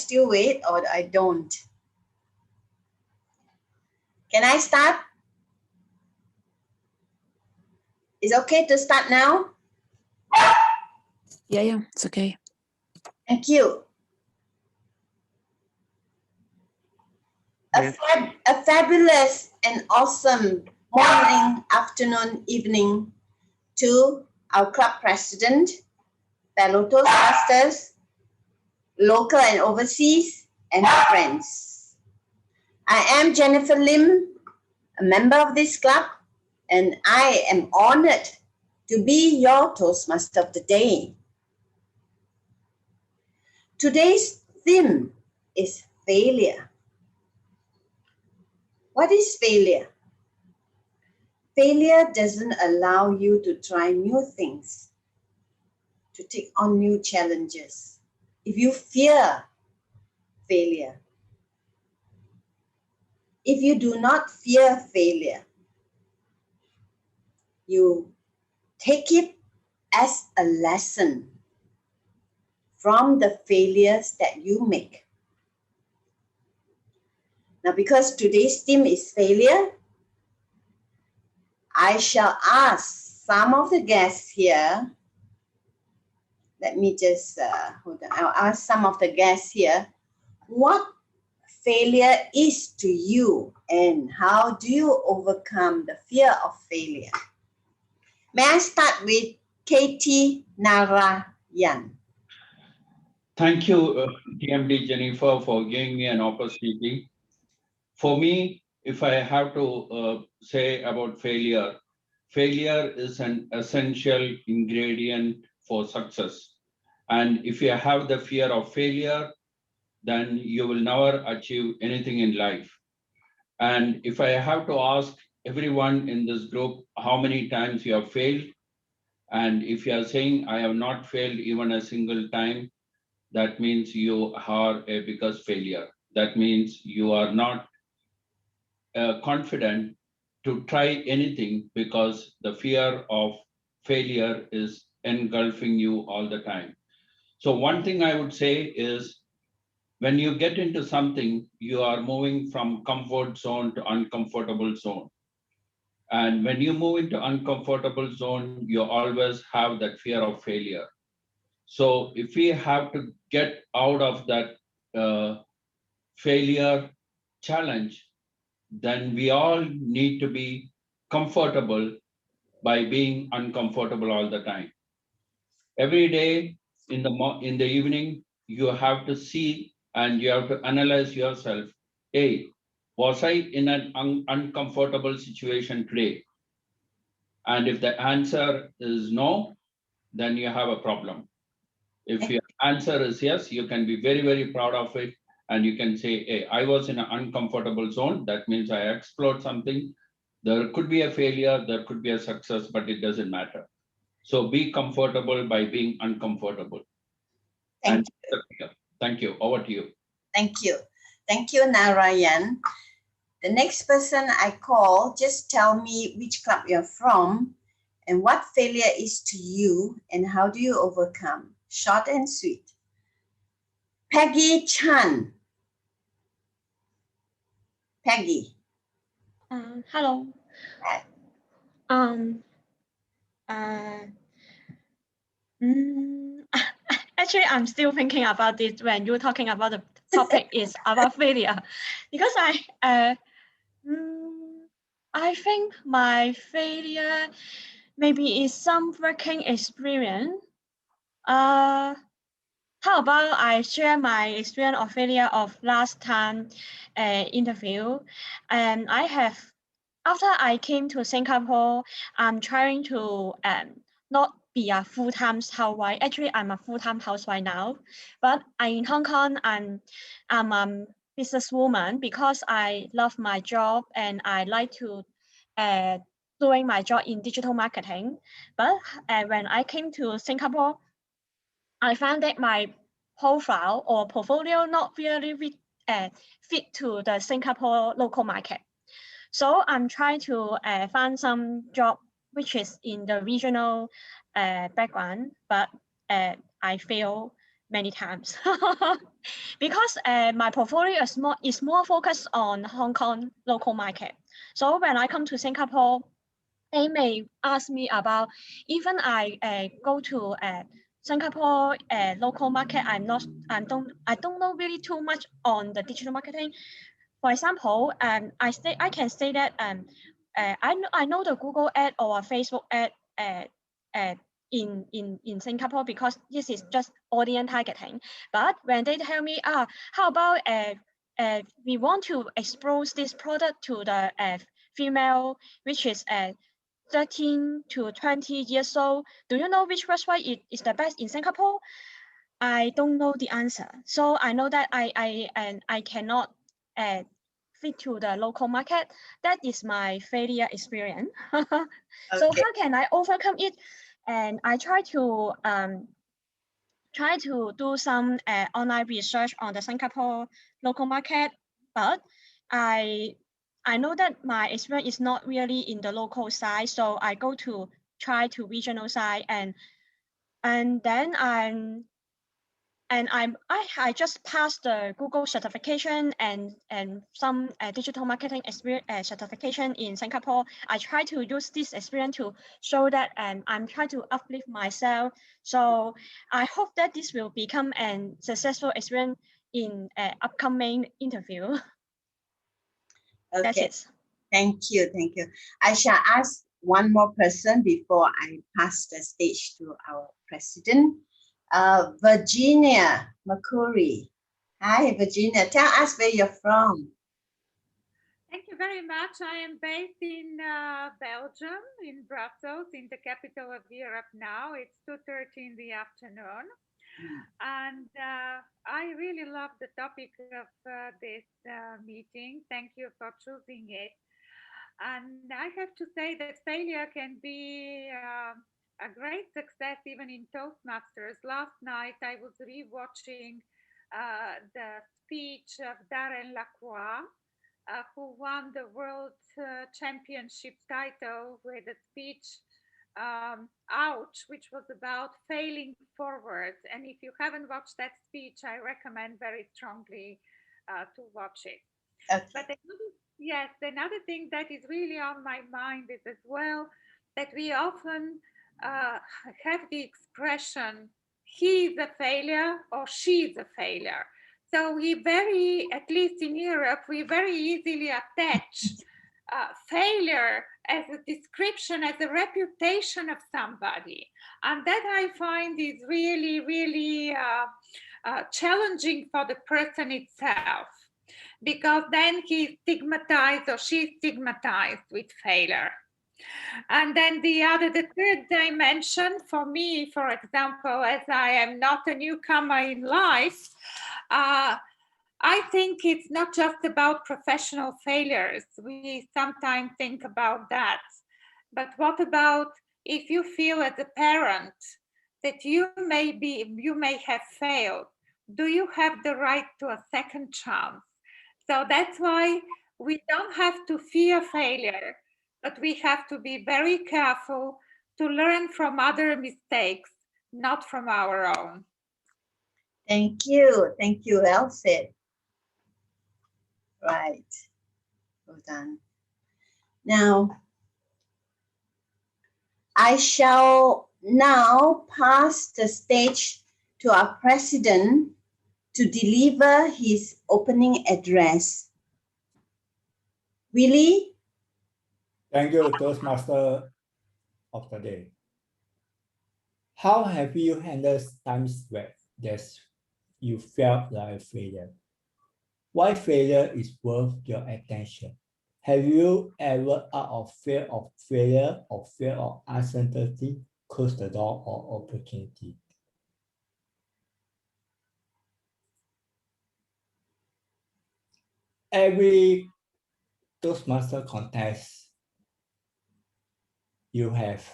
still wait or I don't? Can I start? Is it okay to start now? Yeah, it's okay. Thank you. Yes. A fabulous and awesome morning, afternoon, evening to our club president, fellow Toastmasters, local and overseas, and friends. I am Jennifer Lim, a member of this club, and I am honored to be your Toastmaster of the day. Today's theme is failure. What is failure? Failure doesn't allow you to try new things, to take on new challenges. If you fear failure, if you do not fear failure, you take it as a lesson from the failures that you make. Now, because today's theme is failure, I shall ask some of the guests here. Let me just hold on. I'll ask some of the guests here what failure is to you and how do you overcome the fear of failure. May I start with Katie Narayan? Thank you, TMD Jennifer, for giving me an opportunity. For me, if I have to say about failure, failure is an essential ingredient for success. And if you have the fear of failure, then you will never achieve anything in life. And if I have to ask everyone in this group how many times you have failed, and if you are saying I have not failed even a single time, that means you are a biggest failure. That means you are not confident to try anything because the fear of failure is engulfing you all the time. So one thing I would say is when you get into something, you are moving from comfort zone to uncomfortable zone. And when you move into uncomfortable zone, you always have that fear of failure. So if we have to get out of that failure challenge, then we all need to be comfortable by being uncomfortable all the time. Every day in the evening, you have to see and you have to analyze yourself. Hey, was I in an uncomfortable situation today? And if the answer is no, then you have a problem. If your answer is yes, you can be very, very proud of it. And you can say, hey, I was in an uncomfortable zone. That means I explored something. There could be a failure, there could be a success, but it doesn't matter. So be comfortable by being uncomfortable. Thank you. Thank you. Over to you. Thank you. Thank you, Narayan. The next person I call, just tell me which club you're from and what failure is to you and how do you overcome. Short and sweet. Peggy Chan. Peggy. Hello. Hi. Actually, I'm still thinking about it when you're talking about the topic is about failure, because I think my failure maybe is some working experience. How about I share my experience of failure of last time interview, and I have. After I came to Singapore, I'm trying to not be a full-time housewife. Actually, I'm a full-time housewife now, but in Hong Kong, I'm a businesswoman because I love my job and I like to doing my job in digital marketing. But when I came to Singapore, I found that my profile or portfolio not really fit to the Singapore local market. So I'm trying to find some job which is in the regional background, but I fail many times because my portfolio is more focused on Hong Kong local market. So when I come to Singapore, they may ask me about even I go to Singapore local market. I don't know really too much on the digital marketing. For example, I can say that I know the Google ad or Facebook ad uh, in Singapore because this is just audience targeting. But when they tell me, how about we want to expose this product to the female, which is 13 to 20 years old. Do you know which website is the best in Singapore? I don't know the answer. So I know that I cannot fit to the local market. That is my failure experience. So Okay. how can I overcome it? And I try to do some online research on the Singapore local market, but I I know that my experience is not really in the local side, so I go to try to regional side and then I just passed the Google certification and some digital marketing experience certification in Singapore. I try to use this experience to show that I'm trying to uplift myself. So I hope that this will become a successful experience in upcoming interview. That's Okay. it. Thank you. Thank you. I shall ask one more person before I pass the stage to our president. Virginia McCurry. Hi, Virginia. Tell us where you're from. Thank you very much. I am based in Belgium, in Brussels, in the capital of Europe now. It's 2:30 in the afternoon. And I really love the topic of this meeting. Thank you for choosing it. And I have to say that failure can be a great success even in Toastmasters. Last night I was rewatching the speech of Darren Lacroix, who won the World Championship title with a speech, Ouch, which was about failing forward. And if you haven't watched that speech, I recommend very strongly to watch it. Okay. But yes, another thing that is really on my mind is as well that we often have the expression, he is a failure or she is a failure. So we at least in Europe, we very easily attach failure as a description, as a reputation of somebody. And that I find is really, really challenging for the person itself, because then he's stigmatized or she's stigmatized with failure. And then the third dimension for me, for example, as I am not a newcomer in life, I think it's not just about professional failures. We sometimes think about that. But what about if you feel as a parent that you may have failed? Do you have the right to a second chance? So that's why we don't have to fear failure, but we have to be very careful to learn from other mistakes, not from our own. Thank you. Thank you. Well said. Right. Well done. Now, I shall now pass the stage to our president to deliver his opening address. Willie? Thank you, Toastmaster of the day. How have you handled times where you felt like a failure? Why failure is worth your attention? Have you ever, out of fear of failure or fear of uncertainty, closed the door or opportunity? Every Toastmaster contest you have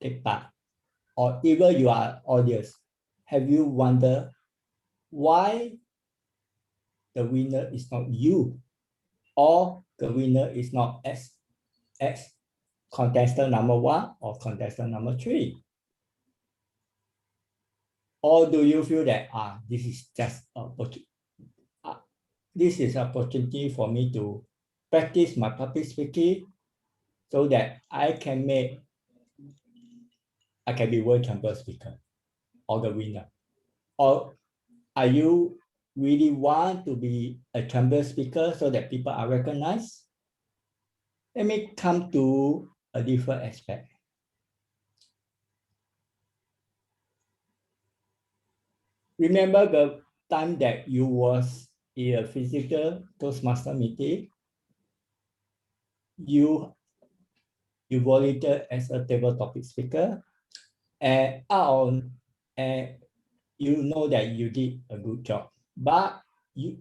take part, or even you are audience, have you wondered why the winner is not you, or the winner is not X contestant number 1 or contestant number 3? Or do you feel that this is just this is an opportunity for me to practice my public speaking so that I can be world champion speaker or the winner? Or are you really want to be a champion speaker so that people are recognized? Let me come to a different aspect. Remember the time that you was in a physical Toastmaster meeting, you volunteered as a table topic speaker, and you know that you did a good job, but you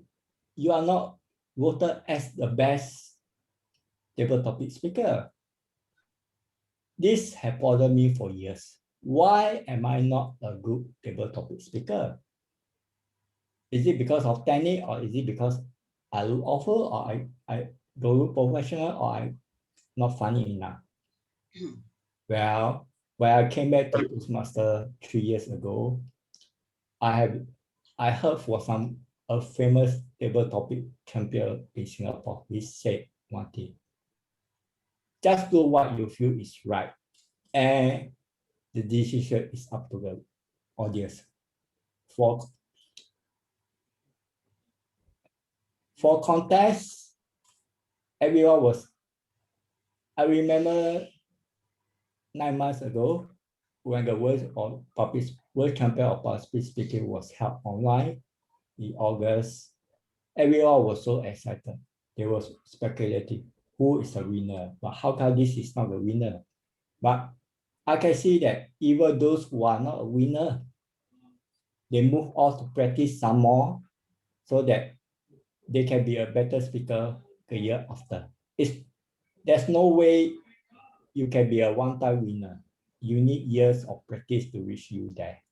are not voted as the best table topic speaker. This has bothered me for years. Why am I not a good table topic speaker? Is it because of technique, or is it because I look awful, or I don't look professional, or I'm not funny enough? Well, when I came back to Toastmaster 3 years ago, I heard for a famous table topic champion in Singapore. He said one thing: just do what you feel is right, and the decision is up to the audience. For contest, everyone was. I remember 9 months ago when the World Champion of Public Speaking was held online in August. Everyone was so excited. They were speculating who is the winner, but how come this is not the winner? But I can see that even those who are not a winner, they move on to practice some more so that they can be a better speaker the year after. There's no way you can be a one-time winner. You need years of practice to reach you there.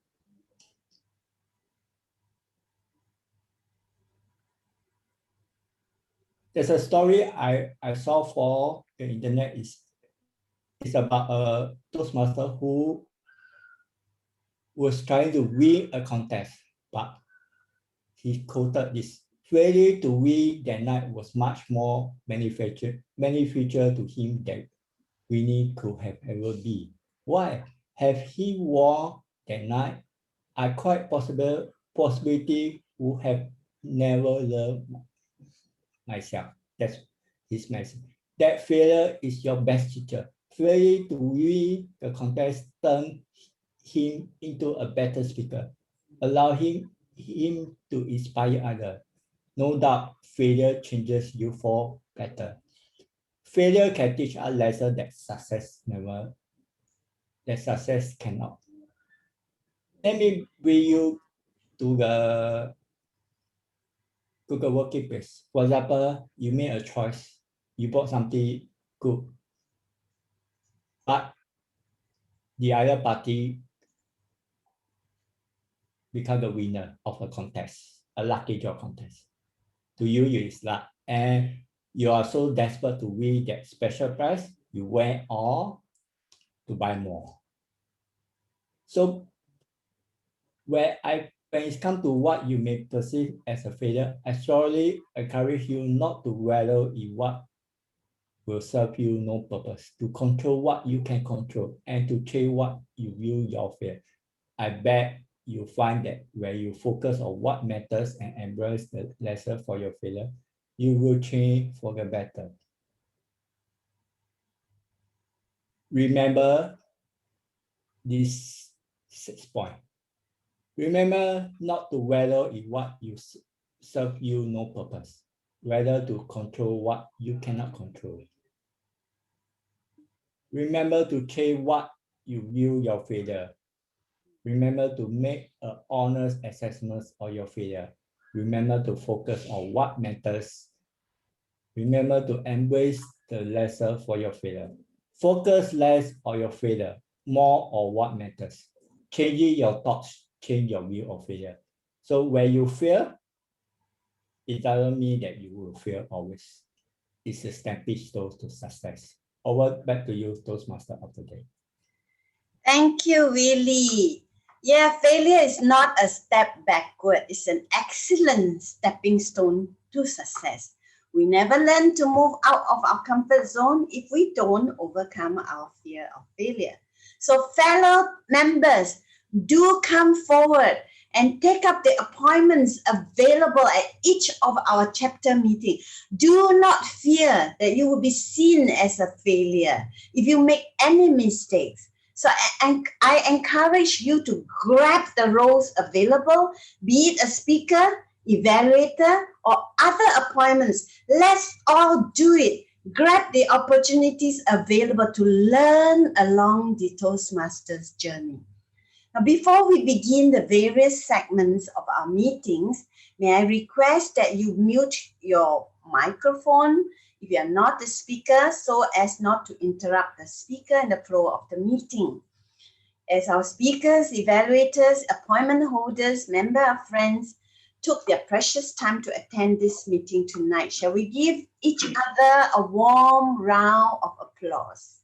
There's a story I saw for the internet. It's about a Toastmaster who was trying to win a contest, but he quoted this: failure to win that night was much more beneficial to him than winning could have ever been. Why? Have he won that night, I quite possibility would have never learned myself. That's his message. That failure is your best teacher. Failure to win the contest turned him into a better speaker, allow him to inspire others. No doubt, failure changes you for better. Failure can teach us lessons that success cannot. Let me bring you to the working place. For example, you made a choice. You bought something good, but the other party become the winner of a contest, a lucky draw contest. To you, it's luck, and you are so desperate to win that special prize, you went on to buy more. So when it comes to what you may perceive as a failure, I strongly encourage you not to wallow in what will serve you no purpose, to control what you can control and to change what you view your fear. I bet you find that when you focus on what matters and embrace the lesson for your failure, you will change for the better. Remember this 6 point. Remember not to wallow in what you serve you no purpose, rather to control what you cannot control. Remember to change what you view your failure. Remember to make an honest assessment of your failure. Remember to focus on what matters. Remember to embrace the lesson for your failure. Focus less on your failure, more on what matters. Changing your thoughts, change your view of failure. So when you fail, it doesn't mean that you will fail always. It's a stepping stone to success. Over back to you, Toastmaster of the day. Thank you, Willie. Yeah, failure is not a step backward. It's an excellent stepping stone to success. We never learn to move out of our comfort zone if we don't overcome our fear of failure. So, fellow members, do come forward and take up the appointments available at each of our chapter meetings. Do not fear that you will be seen as a failure if you make any mistakes. So I encourage you to grab the roles available, be it a speaker, evaluator, or other appointments. Let's all do it. Grab the opportunities available to learn along the Toastmasters journey. Now, before we begin the various segments of our meetings, may I request that you mute your microphone if you are not the speaker, so as not to interrupt the speaker and the flow of the meeting. As our speakers, evaluators, appointment holders, member of friends took their precious time to attend this meeting tonight, shall we give each other a warm round of applause?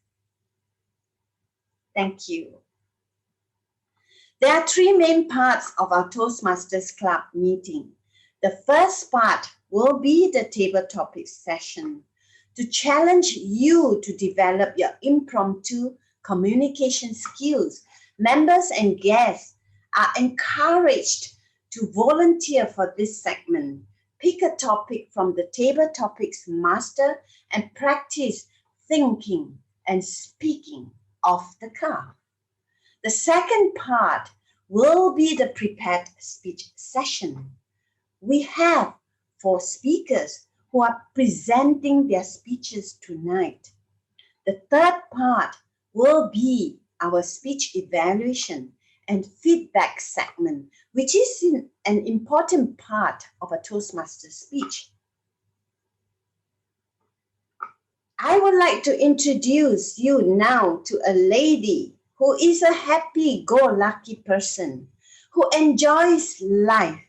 Thank you. There are three main parts of our Toastmasters Club meeting. The first part will be the table topics session to challenge you to develop your impromptu communication skills. Members and guests are encouraged to volunteer for this segment. Pick a topic from the table topics master and practice thinking and speaking off the cuff. The second part will be the prepared speech session. We have 4 speakers who are presenting their speeches tonight. The third part will be our speech evaluation and feedback segment, which is an important part of a Toastmaster speech. I would like to introduce you now to a lady who is a happy-go-lucky person, who enjoys life,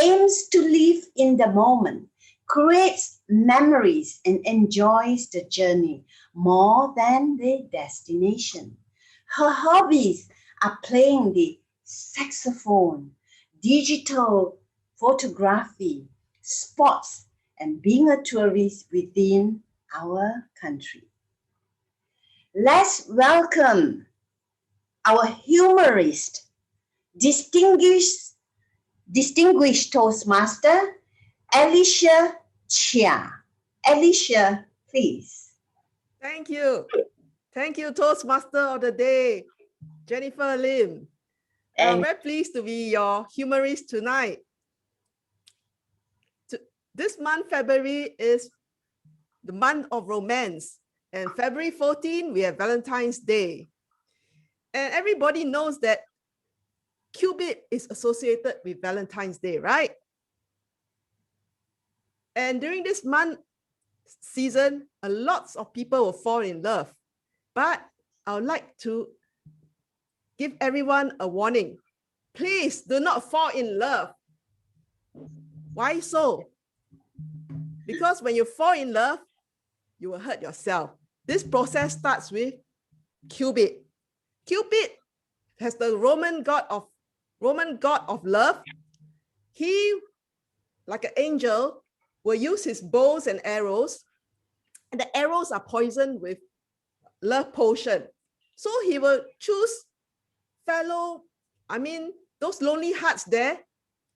aims to live in the moment, creates memories, and enjoys the journey more than the destination. Her hobbies are playing the saxophone, digital photography, sports, and being a tourist within our country. Let's welcome our humorist, distinguished Toastmaster, Alicia Chia. Alicia, please. Thank you. Thank you, Toastmaster of the Day, Jennifer Lim. I'm And very pleased to be your humorist tonight. This month, February, is the month of romance. And February 14, we have Valentine's Day. And everybody knows that Cupid is associated with Valentine's Day, right? And during this month season, a lot of people will fall in love. But I would like to give everyone a warning. Please do not fall in love. Why so? Because when you fall in love, you will hurt yourself. This process starts with Cupid. Cupid has the Roman god of love. He, like an angel, will use his bows and arrows, and the arrows are poisoned with love potion. So he will choose those lonely hearts there,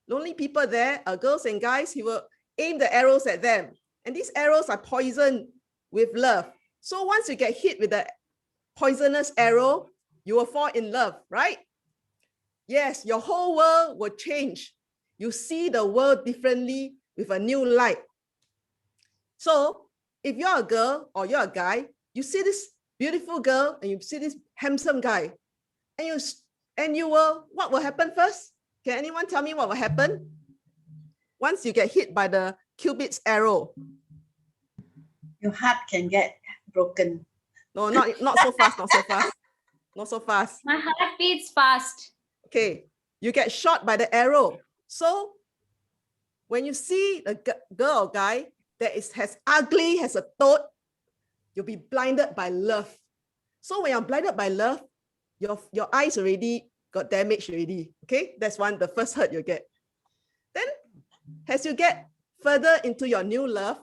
lonely people there, girls and guys. He will aim the arrows at them, and these arrows are poisoned with love. So once you get hit with the poisonous arrow, you will fall in love, right? Yes, your whole world will change. You see the world differently with a new light. So if you're a girl or you're a guy, you see this beautiful girl and you see this handsome guy, and you will, what will happen first? Can anyone tell me what will happen once you get hit by the Cupid's arrow? your heart can get broken. No, not so fast, not so fast. Not so fast. My heart beats fast. Okay, you get shot by the arrow. So when you see a girl or guy that is as ugly as a toad, you'll be blinded by love. So when you're blinded by love, your eyes already got damaged already. Okay, that's the first hurt you get. Then as you get further into your new love,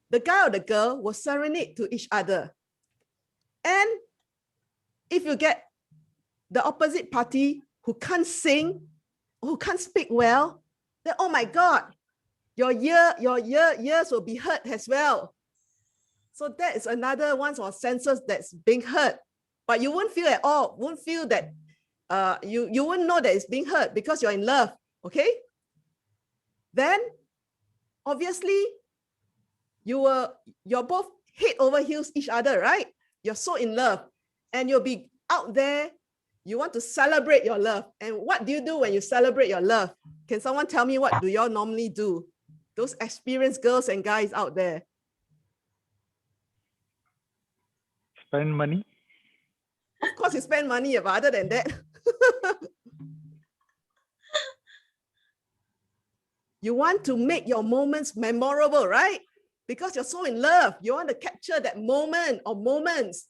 the guy or the girl will serenade to each other. And if you get the opposite party who can't sing, who can't speak well, then oh my God, your ears will be hurt as well. So that is another one of senses that's being hurt. But you won't feel at all, won't feel that you won't know that it's being hurt because you're in love. Okay. Then obviously you're both head over heels each other, right? You're so in love and you'll be out there. You want to celebrate your love. And what do you do when you celebrate your love? Can someone tell me what do y'all normally do? Those experienced girls and guys out there. Spend money. Of course you spend money, but other than that, you want to make your moments memorable, right? Because you're so in love. You want to capture that moment or moments.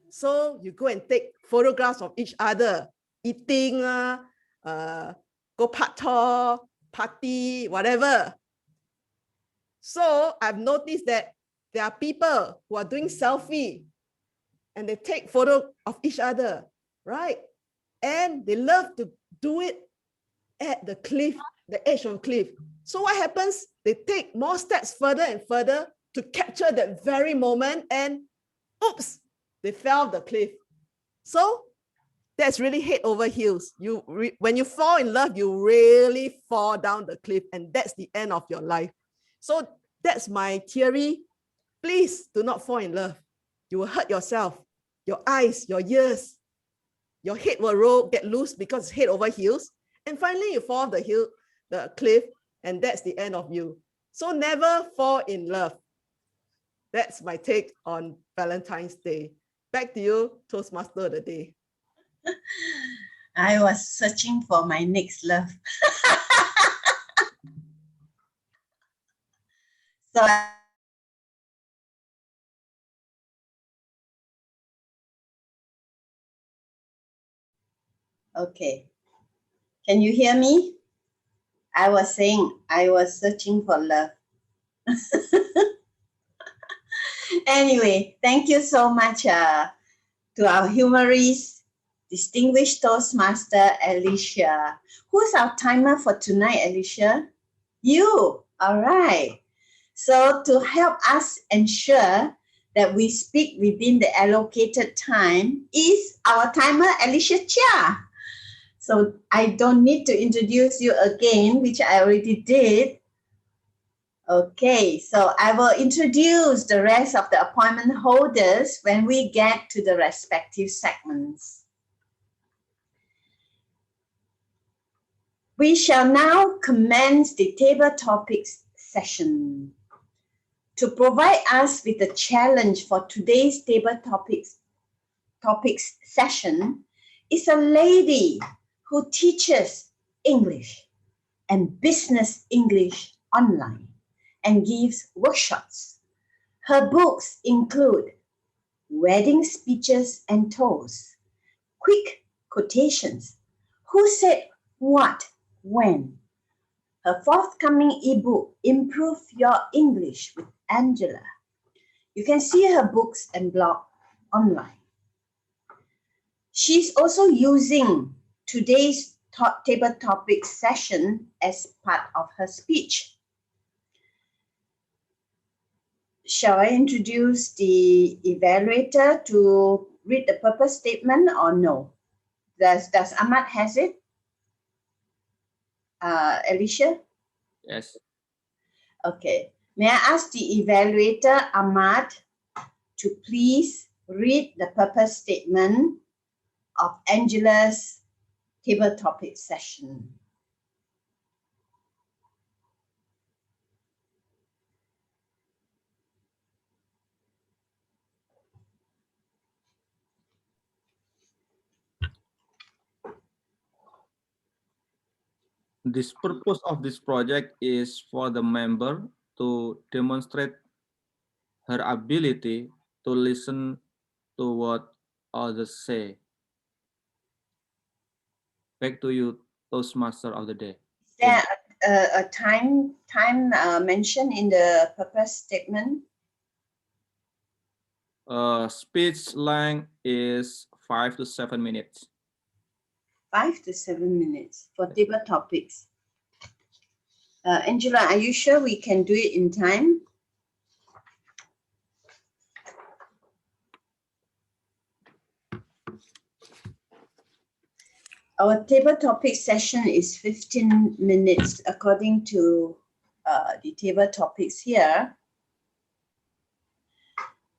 So you go and take photographs of each other, eating, go party, whatever. So I've noticed that there are people who are doing selfie and they take photo of each other, right? And they love to do it at the cliff, the edge of the cliff. So what happens? They take more steps further and further to capture that very moment and oops, they fell off the cliff. So that's really head over heels. When you fall in love, you really fall down the cliff and that's the end of your life. So that's my theory. Please do not fall in love. You will hurt yourself, your eyes, your ears, your head will get loose because it's head over heels. And finally, you fall off the cliff, and that's the end of you. So never fall in love. That's my take on Valentine's Day. Back to you, Toastmaster of the day. I was searching for my next love. So okay. Can you hear me? I was saying I was searching for love. Anyway, thank you so much to our humorist, distinguished Toastmaster, Alicia. Who's our timer for tonight, Alicia? You. All right. So to help us ensure that we speak within the allocated time is our timer, Alicia Chia. So I don't need to introduce you again, which I already did. Okay, so I will introduce the rest of the appointment holders when we get to the respective segments. We shall now commence the table topics session. To provide us with a challenge for today's table topics session is a lady who teaches English and business English online and gives workshops. Her books include Wedding Speeches and Toasts, Quick Quotations, Who Said What, When. Her forthcoming ebook, Improve Your English with Angela. You can see her books and blog online. She's also using today's table topic session as part of her speech. Shall I introduce the evaluator to read the purpose statement or no? Does Ahmad has it? Alicia? Yes. Okay. May I ask the evaluator, Ahmad, to please read the purpose statement of Angela's table topic session. This purpose of this project is for the member to demonstrate her ability to listen to what others say. Back to you, Toastmaster of the day. Is there a time mentioned in the purpose statement? Speech length is 5 to 7 minutes. 5 to 7 minutes for table topics. Angela, are you sure we can do it in time? Our table topic session is 15 minutes according to the table topics here.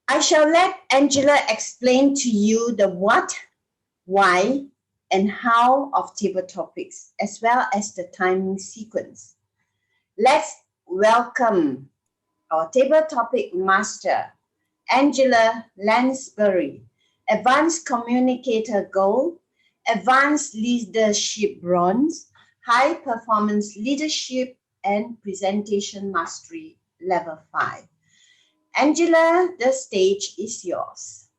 I shall let Angela explain to you the what, why, and how of table topics, as well as the timing sequence. Let's welcome our table topic master, Angela Lansbury, Advanced Communicator Gold, Advanced Leadership Bronze, High Performance Leadership and Presentation Mastery Level 5. Angela, the stage is yours.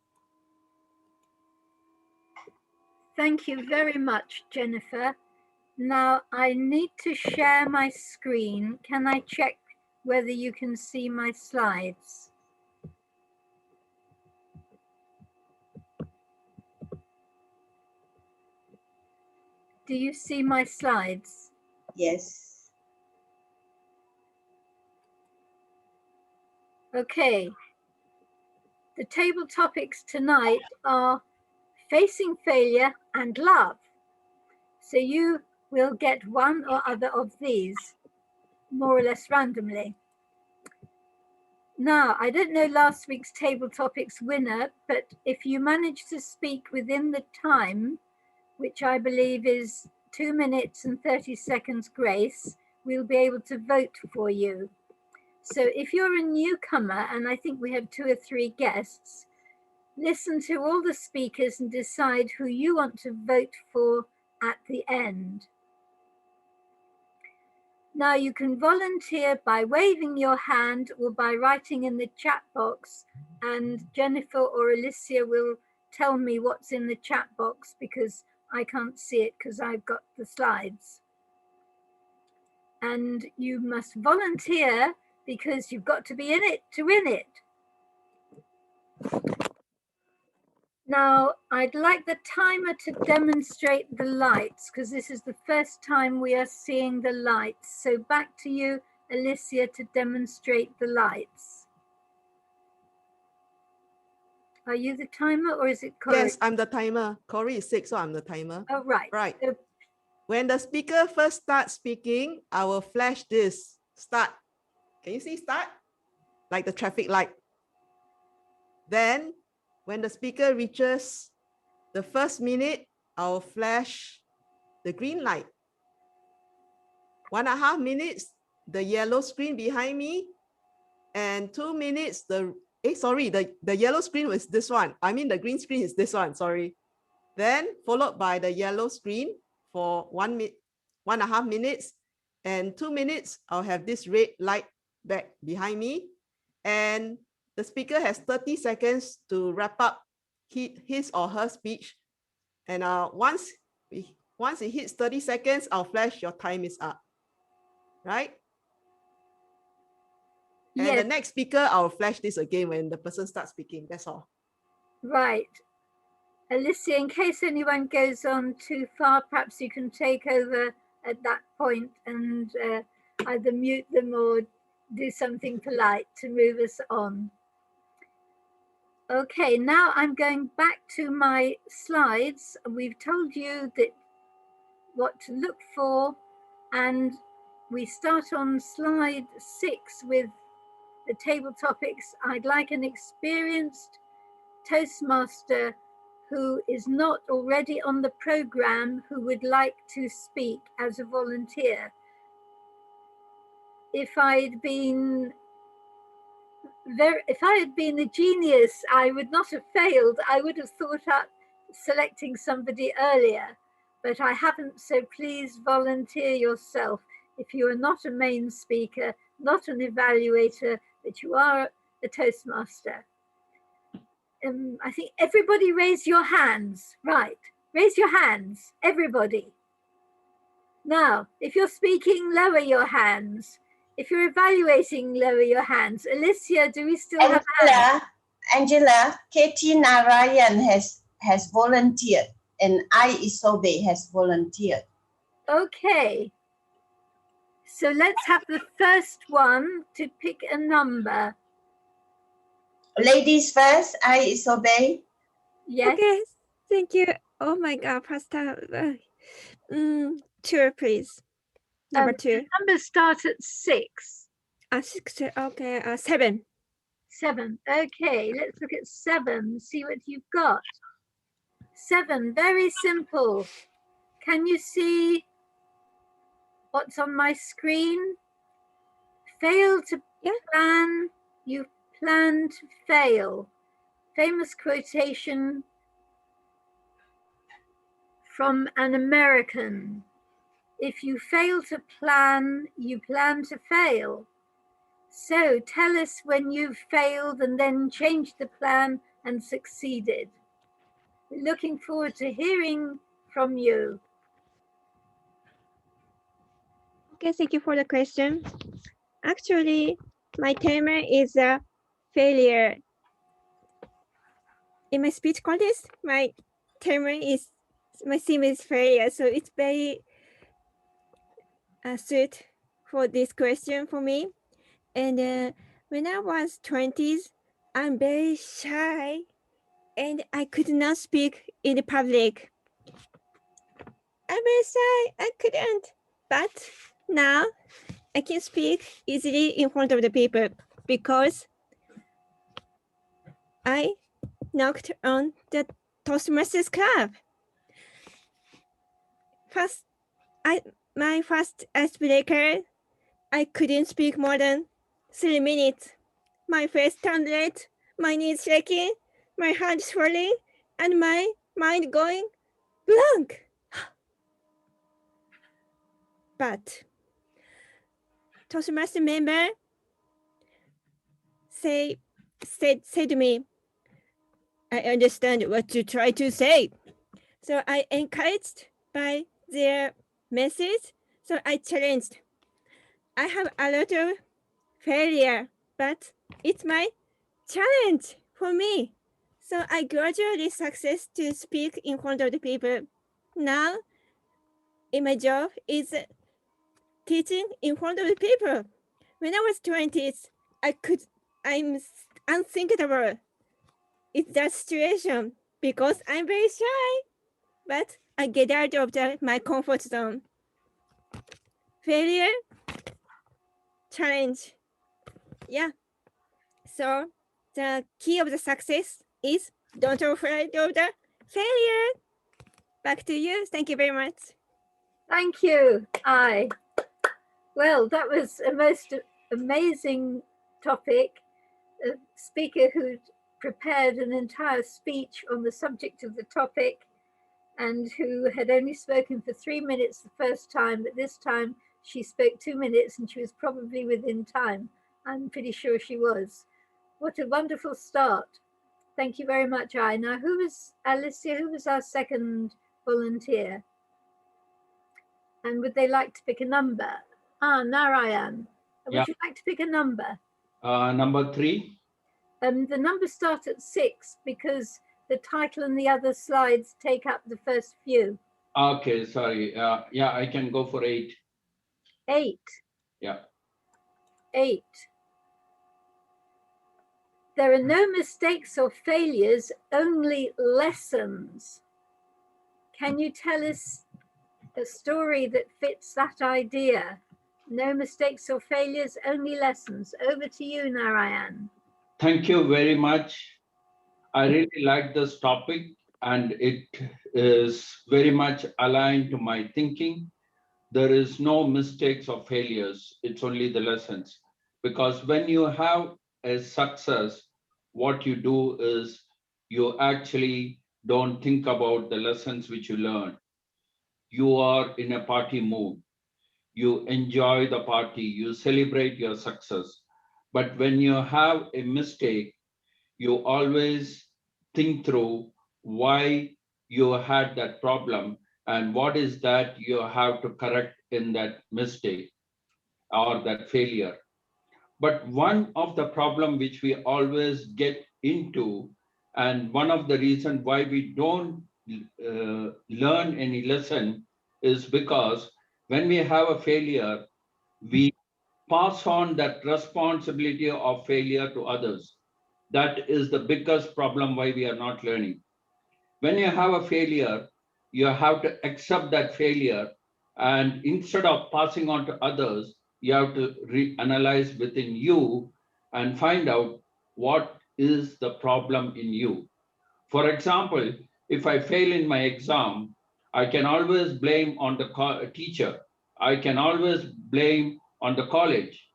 Thank you very much, Jennifer. Now I need to share my screen. Can I check whether you can see my slides? Do you see my slides? Yes. Okay. The table topics tonight are facing failure and love. So you will get one or other of these, more or less randomly. Now, I don't know last week's table topics winner, but if you manage to speak within the time, which I believe is 2 minutes and 30 seconds grace, we'll be able to vote for you. So if you're a newcomer, and I think we have 2 or 3 guests, listen to all the speakers and decide who you want to vote for at the end. Now you can volunteer by waving your hand or by writing in the chat box, and Jennifer or Alicia will tell me what's in the chat box because I can't see it because I've got the slides. And you must volunteer because you've got to be in it to win it. Now, I'd like the timer to demonstrate the lights because this is the first time we are seeing the lights. So back to you, Alicia, to demonstrate the lights. Are you the timer or is it Corey? Yes, I'm the timer. Corey is sick, so I'm the timer. Oh, right. Right. So, When the speaker first starts speaking, I will flash this. Start. Can you see start? Like the traffic light. Then, when the speaker reaches the first minute, I will flash the green light. 1.5 minutes, the yellow screen behind me. And 2 minutes, the yellow screen was this one. I mean, the green screen is this one, sorry. Then followed by the yellow screen for 1.5 minutes, and 2 minutes, I'll have this red light back behind me. And the speaker has 30 seconds to wrap up his or her speech. And once it hits 30 seconds, I'll flash your time is up, right? And yes, the next speaker, I'll flash this again when the person starts speaking, that's all. right. Alicia, in case anyone goes on too far, perhaps you can take over at that point and either mute them or do something polite to move us on. Okay, now I'm going back to my slides. We've told you that what to look for, and we start on slide 6 with the table topics. I'd like an experienced Toastmaster who is not already on the program who would like to speak as a volunteer. If I had been a genius, I would not have failed. I would have thought up selecting somebody earlier, but I haven't, so please volunteer yourself. If you are not a main speaker, not an evaluator, but you are a Toastmaster. I think everybody raise your hands. Right, raise your hands, everybody. Now, if you're speaking, lower your hands. If you're evaluating, lower your hands. Alicia, do we still have hands? Angela, Katie Narayan has volunteered, and I Isobe has volunteered. Okay. So let's have the first one to pick a number. Ladies first, I Isobe. Yes. Okay, thank you. Oh my God, Pastor. Two, please. Number two. Numbers start at 6. 6. Okay. 7. 7. Okay, let's look at 7. See what you've got. 7. Very simple. Can you see what's on my screen? Fail to plan. You plan to fail. Famous quotation from an American. If you fail to plan, you plan to fail. So tell us when you've failed and then changed the plan and succeeded. We're looking forward to hearing from you. Okay, thank you for the question. Actually, my theme is a failure. In my speech contest, my theme is failure. So it's very suit for this question for me. And when I was 20s, I'm very shy and I could not speak in the public. I'm very shy, I couldn't. But now I can speak easily in front of the people because I knocked on the Toastmasters Club. My first icebreaker, I couldn't speak more than 3 minutes. My face turned red, my knees shaking, my hand swelling, and my mind going blank. But Toastmaster member said to me, I understand what you try to say. So I encouraged by their message, so I challenged. I have a lot of failure, but it's my challenge for me. So I gradually success to speak in front of the people. Now, in my job is teaching in front of the people. When I was 20s, I'm unthinkable. It's that situation because I'm very shy, but I get out of my comfort zone. Failure, challenge. Yeah. So the key of the success is don't be afraid of the failure. Back to you. Thank you very much. Thank you. Well, that was a most amazing topic. A speaker who'd prepared an entire speech on the subject of the topic and who had only spoken for 3 minutes the first time, but this time she spoke 2 minutes and she was probably within time. I'm pretty sure she was. What a wonderful start. Thank you very much, Ai. Now, who was Alicia? Who was our second volunteer? And would they like to pick a number? Narayan. Yeah. Would you like to pick a number? Number 3. The numbers start at 6 because the title and the other slides take up the first few. Okay, sorry. Yeah, I can go for 8. 8. Yeah. 8. There are no mistakes or failures, only lessons. Can you tell us a story that fits that idea? No mistakes or failures, only lessons. Over to you, Narayan. Thank you very much. I really like this topic and it is very much aligned to my thinking. There is no mistakes or failures. It's only the lessons. Because when you have a success, what you do is you actually don't think about the lessons which you learn. You are in a party mood. You enjoy the party. You celebrate your success. But when you have a mistake, you always think through why you had that problem and what is that you have to correct in that mistake or that failure. But one of the problem which we always get into, and one of the reason why we don't learn any lesson, is because when we have a failure, we pass on that responsibility of failure to others. That is the biggest problem why we are not learning. When you have a failure, you have to accept that failure, and instead of passing on to others, you have to reanalyze within you and find out what is the problem in you. For example, if I fail in my exam, I can always blame on the teacher. I can always blame on the college.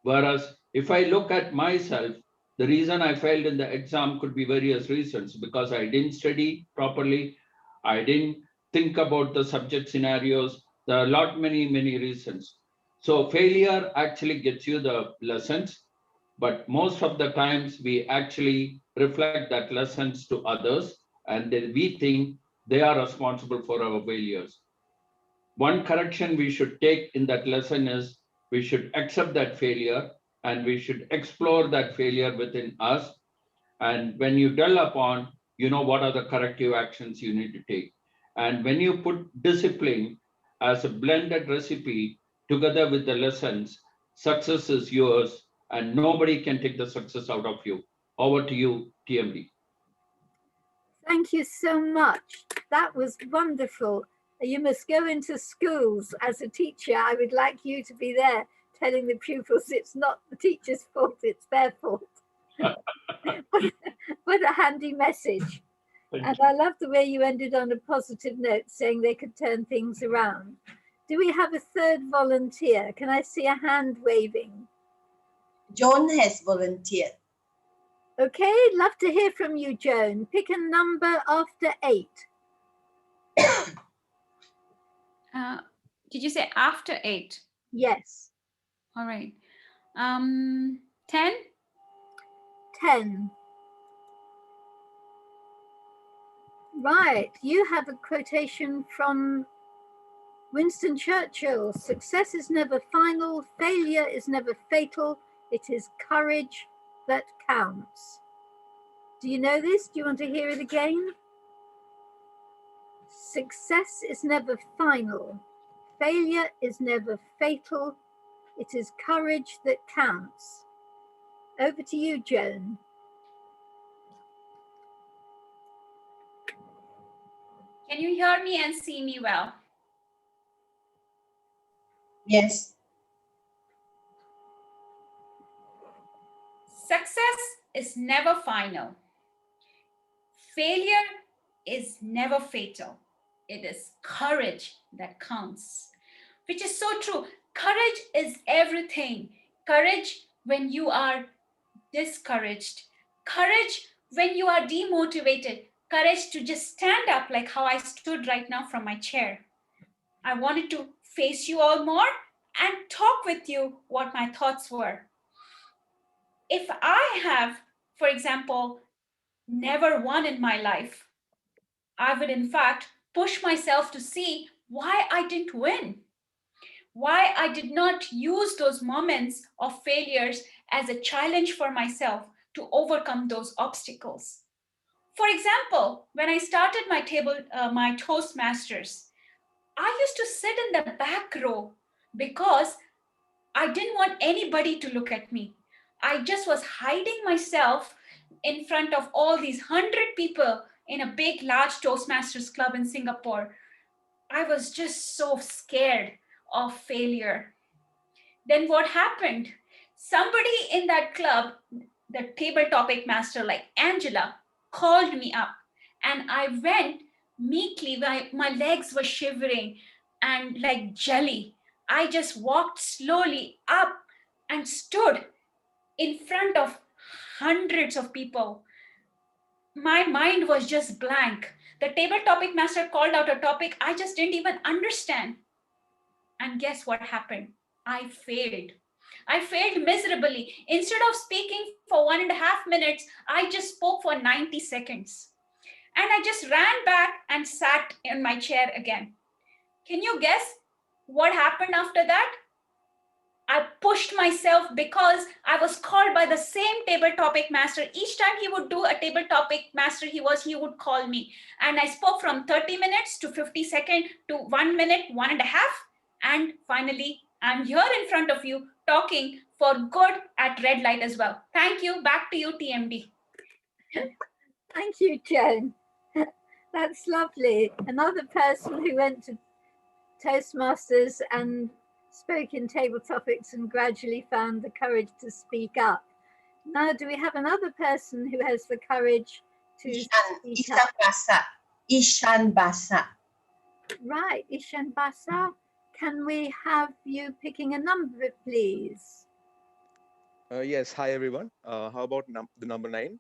Whereas if I look at myself, the reason I failed in the exam could be various reasons, because I didn't study properly. I didn't think about the subject scenarios. There are a lot, many reasons. So failure actually gets you the lessons, but most of the times we actually reflect that lessons to others, and then we think they are responsible for our failures. One correction we should take in that lesson is we should accept that failure, and we should explore that failure within us. And when you dwell upon, you know what are the corrective actions you need to take. And when you put discipline as a blended recipe together with the lessons, success is yours, and nobody can take the success out of you. Over to you, TMD. Thank you so much. That was wonderful. You must go into schools as a teacher. I would like you to be there telling the pupils it's not the teacher's fault, it's their fault. What a handy message. And I love the way you ended on a positive note, saying they could turn things around. Do we have a third volunteer? Can I see a hand waving? Joan has volunteered. Okay, love to hear from you, Joan. Pick a number after 8. Did you say after 8? Yes. All right. 10? 10. Right, you have a quotation from Winston Churchill. Success is never final, failure is never fatal. It is courage that counts. Do you know this? Do you want to hear it again? Success is never final, failure is never fatal. It is courage that counts. Over to you, Joan. Can you hear me and see me well? Yes. Success is never final. Failure is never fatal. It is courage that counts, which is so true. Courage is everything. Courage when you are discouraged. Courage when you are demotivated. Courage to just stand up like how I stood right now from my chair. I wanted to face you all more and talk with you what my thoughts were. If I have, for example, never won in my life, I would in fact push myself to see why I didn't win, why I did not use those moments of failures as a challenge for myself to overcome those obstacles. For example, when I started my Toastmasters, I used to sit in the back row because I didn't want anybody to look at me. I just was hiding myself in front of all these 100 people in a big, large Toastmasters club in Singapore. I was just so scared of failure. Then what happened? Somebody in that club, the table topic master like Angela, called me up, and I went meekly. My legs were shivering and like jelly. I just walked slowly up and stood in front of hundreds of people. My mind was just blank. The table topic master called out a topic I just didn't even understand. And guess what happened? I failed. I failed miserably. Instead of speaking for 1.5 minutes, I just spoke for 90 seconds. And I just ran back and sat in my chair again. Can you guess what happened after that? I pushed myself because I was called by the same table topic master. Each time he would do a table topic master, he would call me. And I spoke from 30 minutes to 50 seconds to 1 minute, 1.5. And finally, I'm here in front of you talking for good at red light as well. Thank you. Back to you, TMD. Thank you, Joan. That's lovely. Another person who went to Toastmasters and spoke in table topics and gradually found the courage to speak up. Now, do we have another person who has the courage to speak up? Ishan Basa. Right, Ishan Basa, can we have you picking a number, please? Yes, hi everyone. How about the number 9?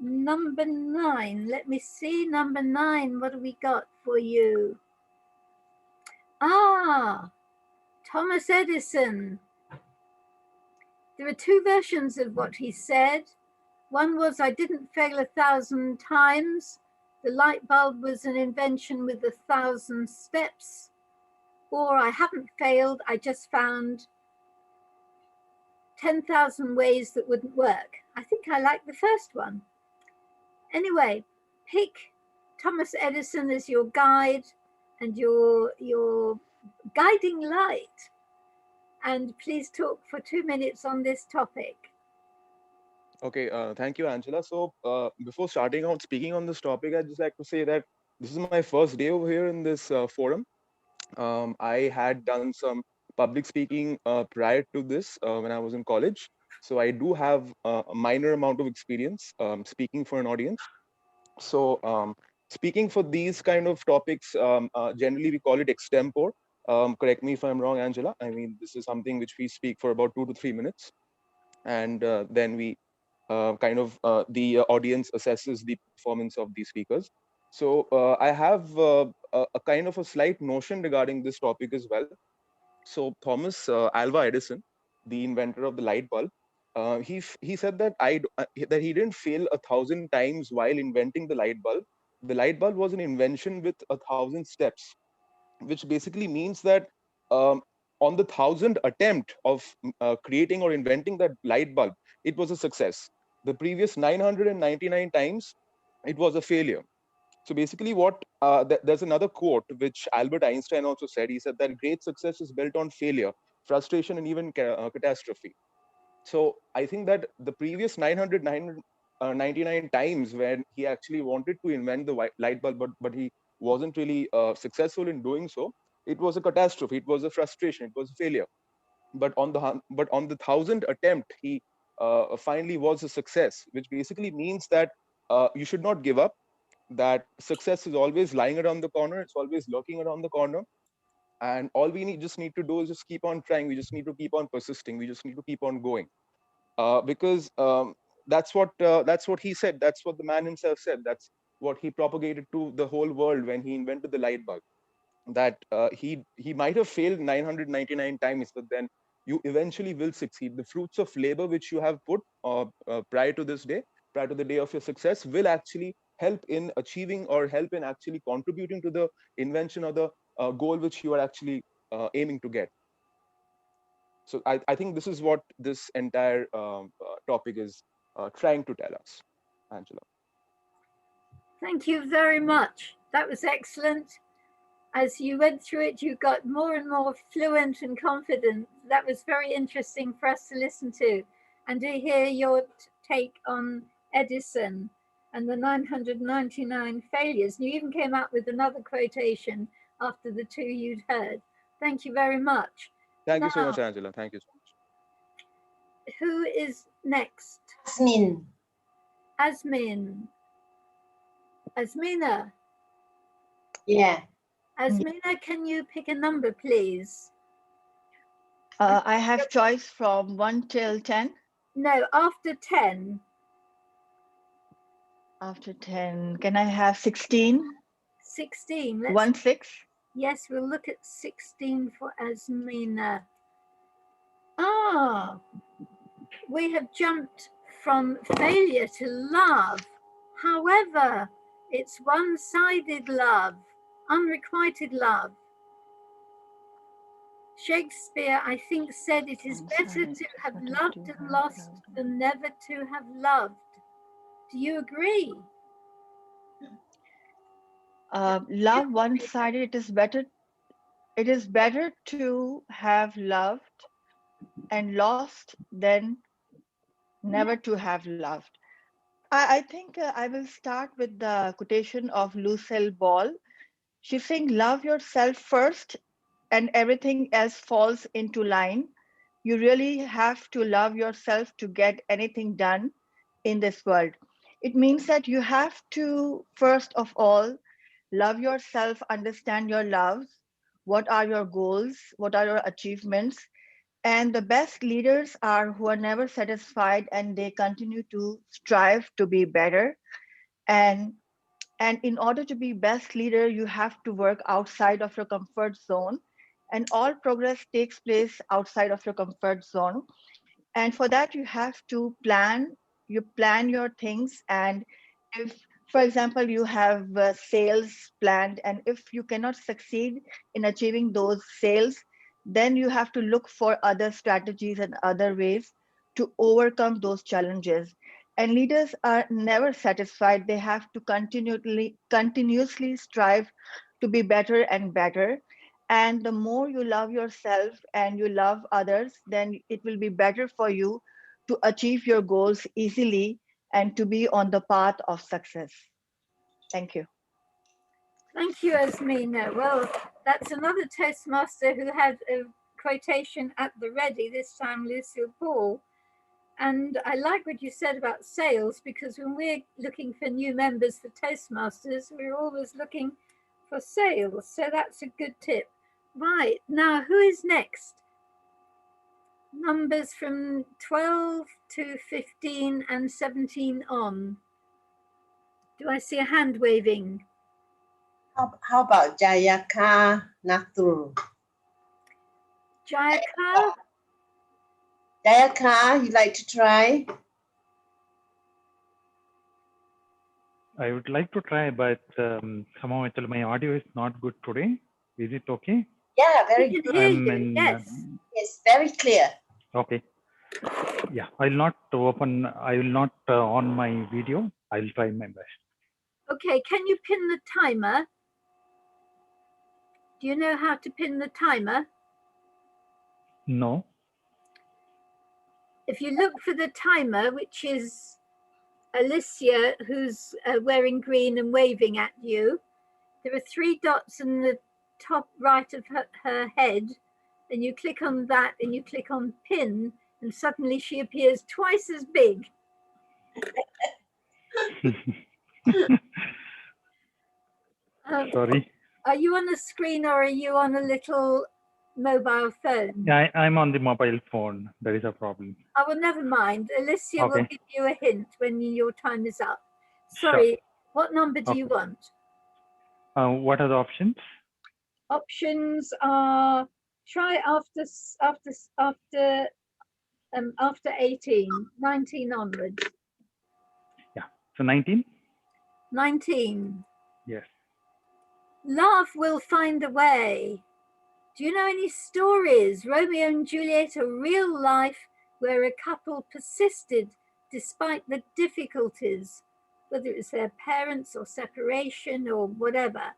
Number 9. Let me see. Number 9. What do we got for you? Ah, Thomas Edison. There are two versions of what he said. One was, I didn't fail 1,000 times. The light bulb was an invention with 1,000 steps. Or I haven't failed. I just found 10,000 ways that wouldn't work. I think I like the first one. Anyway, pick Thomas Edison as your guide and your guiding light. And please talk for 2 minutes on this topic. Okay, thank you, Angela. So before starting out speaking on this topic, I'd just like to say that this is my first day over here in this forum. I had done some public speaking prior to this when I was in college. So I do have a minor amount of experience speaking for an audience. So speaking for these kind of topics, generally we call it extempore. Correct me if I'm wrong, Angela. I mean, this is something which we speak for about 2 to 3 minutes. And then we the audience assesses the performance of these speakers. So I have a kind of a slight notion regarding this topic as well. So Thomas Alva Edison, the inventor of the light bulb, he said that that he didn't fail 1,000 times while inventing the light bulb. The light bulb was an invention with 1,000 steps, which basically means that um, on the 1,000th attempt of creating or inventing that light bulb, it was a success. The previous 999 times, it was a failure. So basically, there's another quote which Albert Einstein also said. He said that great success is built on failure, frustration, and even catastrophe. So I think that the previous 999 times when he actually wanted to invent the light bulb, but he wasn't really successful in doing so, it was a catastrophe. It was a frustration. It was a failure. But on the 1,000th attempt, he finally was a success, which basically means that you should not give up. That success is always lying around the corner. It's always lurking around the corner. And all we just need to do is just keep on trying. We just need to keep on persisting. We just need to keep on going. Because that's what he said. That's what the man himself said. That's what he propagated to the whole world when he invented the light bulb. That he might have failed 999 times, but then you eventually will succeed. The fruits of labor which you have put prior to this day, prior to the day of your success, will actually help in achieving or help in actually contributing to the invention or the goal which you are actually aiming to get. So I think this is what this entire topic is trying to tell us, Angela. Thank you very much. That was excellent. As you went through it, you got more and more fluent and confident. That was very interesting for us to listen to and to hear your take on Edison and the 999 failures. And you even came up with another quotation after the two you'd heard. Thank you very much. Thank you so much, Angela. Thank you so much. Who is next? Asmin. Asmina. Yeah. Asmina, can you pick a number, please? I have choice from 1 till 10. No, after 10. After 10, can I have 16? 16. 1 6. Yes, we'll look at 16 for Asmina. Ah, we have jumped from failure to love. However, it's one-sided love, unrequited love. Shakespeare, I think, said it is better to have loved and lost than never to have loved. Do you agree? Love one-sided. It is better to have loved and lost than never to have loved. I think I will start with the quotation of Lucille Ball. She's saying, love yourself first and everything else falls into line. You really have to love yourself to get anything done in this world. It means that you have to, first of all, love yourself, understand your loves, what are your goals, what are your achievements. And the best leaders are who are never satisfied and they continue to strive to be better. And in order to be best leader, you have to work outside of your comfort zone. And all progress takes place outside of your comfort zone. And for that, you have to plan. You plan your things. And if, for example, you have sales planned, and if you cannot succeed in achieving those sales, then you have to look for other strategies and other ways to overcome those challenges. And leaders are never satisfied. They have to continuously strive to be better and better. And the more you love yourself and you love others, then it will be better for you to achieve your goals easily and to be on the path of success. Thank you. Thank you, Asmina. Well, that's another Toastmaster who had a quotation at the ready, this time Lucille Ball. And I like what you said about sales, because when we're looking for new members for Toastmasters, we're always looking for sales. So that's a good tip. Right, now who is next? Numbers from 12 to 15 and 17 on. Do I see a hand waving? How about Jayaka Nathur? Jayaka? Jayaka, you like to try? I would like to try, but somehow actually my audio is not good today. Is it okay? Yeah, very We good. can hear you, yes. Yes, very clear. Okay. Yeah, I will not on my video. I will try my best. Okay, can you pin the timer? Do you know how to pin the timer? No. If you look for the timer, which is Alicia, who's wearing green and waving at you, there are 3 dots in the top right of her head, and you click on that and you click on pin, and suddenly she appears twice as big. Sorry. Are you on the screen or are you on a little mobile phone? Yeah, I'm on the mobile phone. There is a problem. Oh, well, never mind. Alicia will Okay. give you a hint when your time is up. Sure. Sorry, what number do you want? What are the options? Options are try after 18, 19 onwards. Yeah. So 19? 19. Yes. Love will find a way. Do you know any stories, Romeo and Juliet, or real life, where a couple persisted despite the difficulties, whether it's their parents or separation or whatever?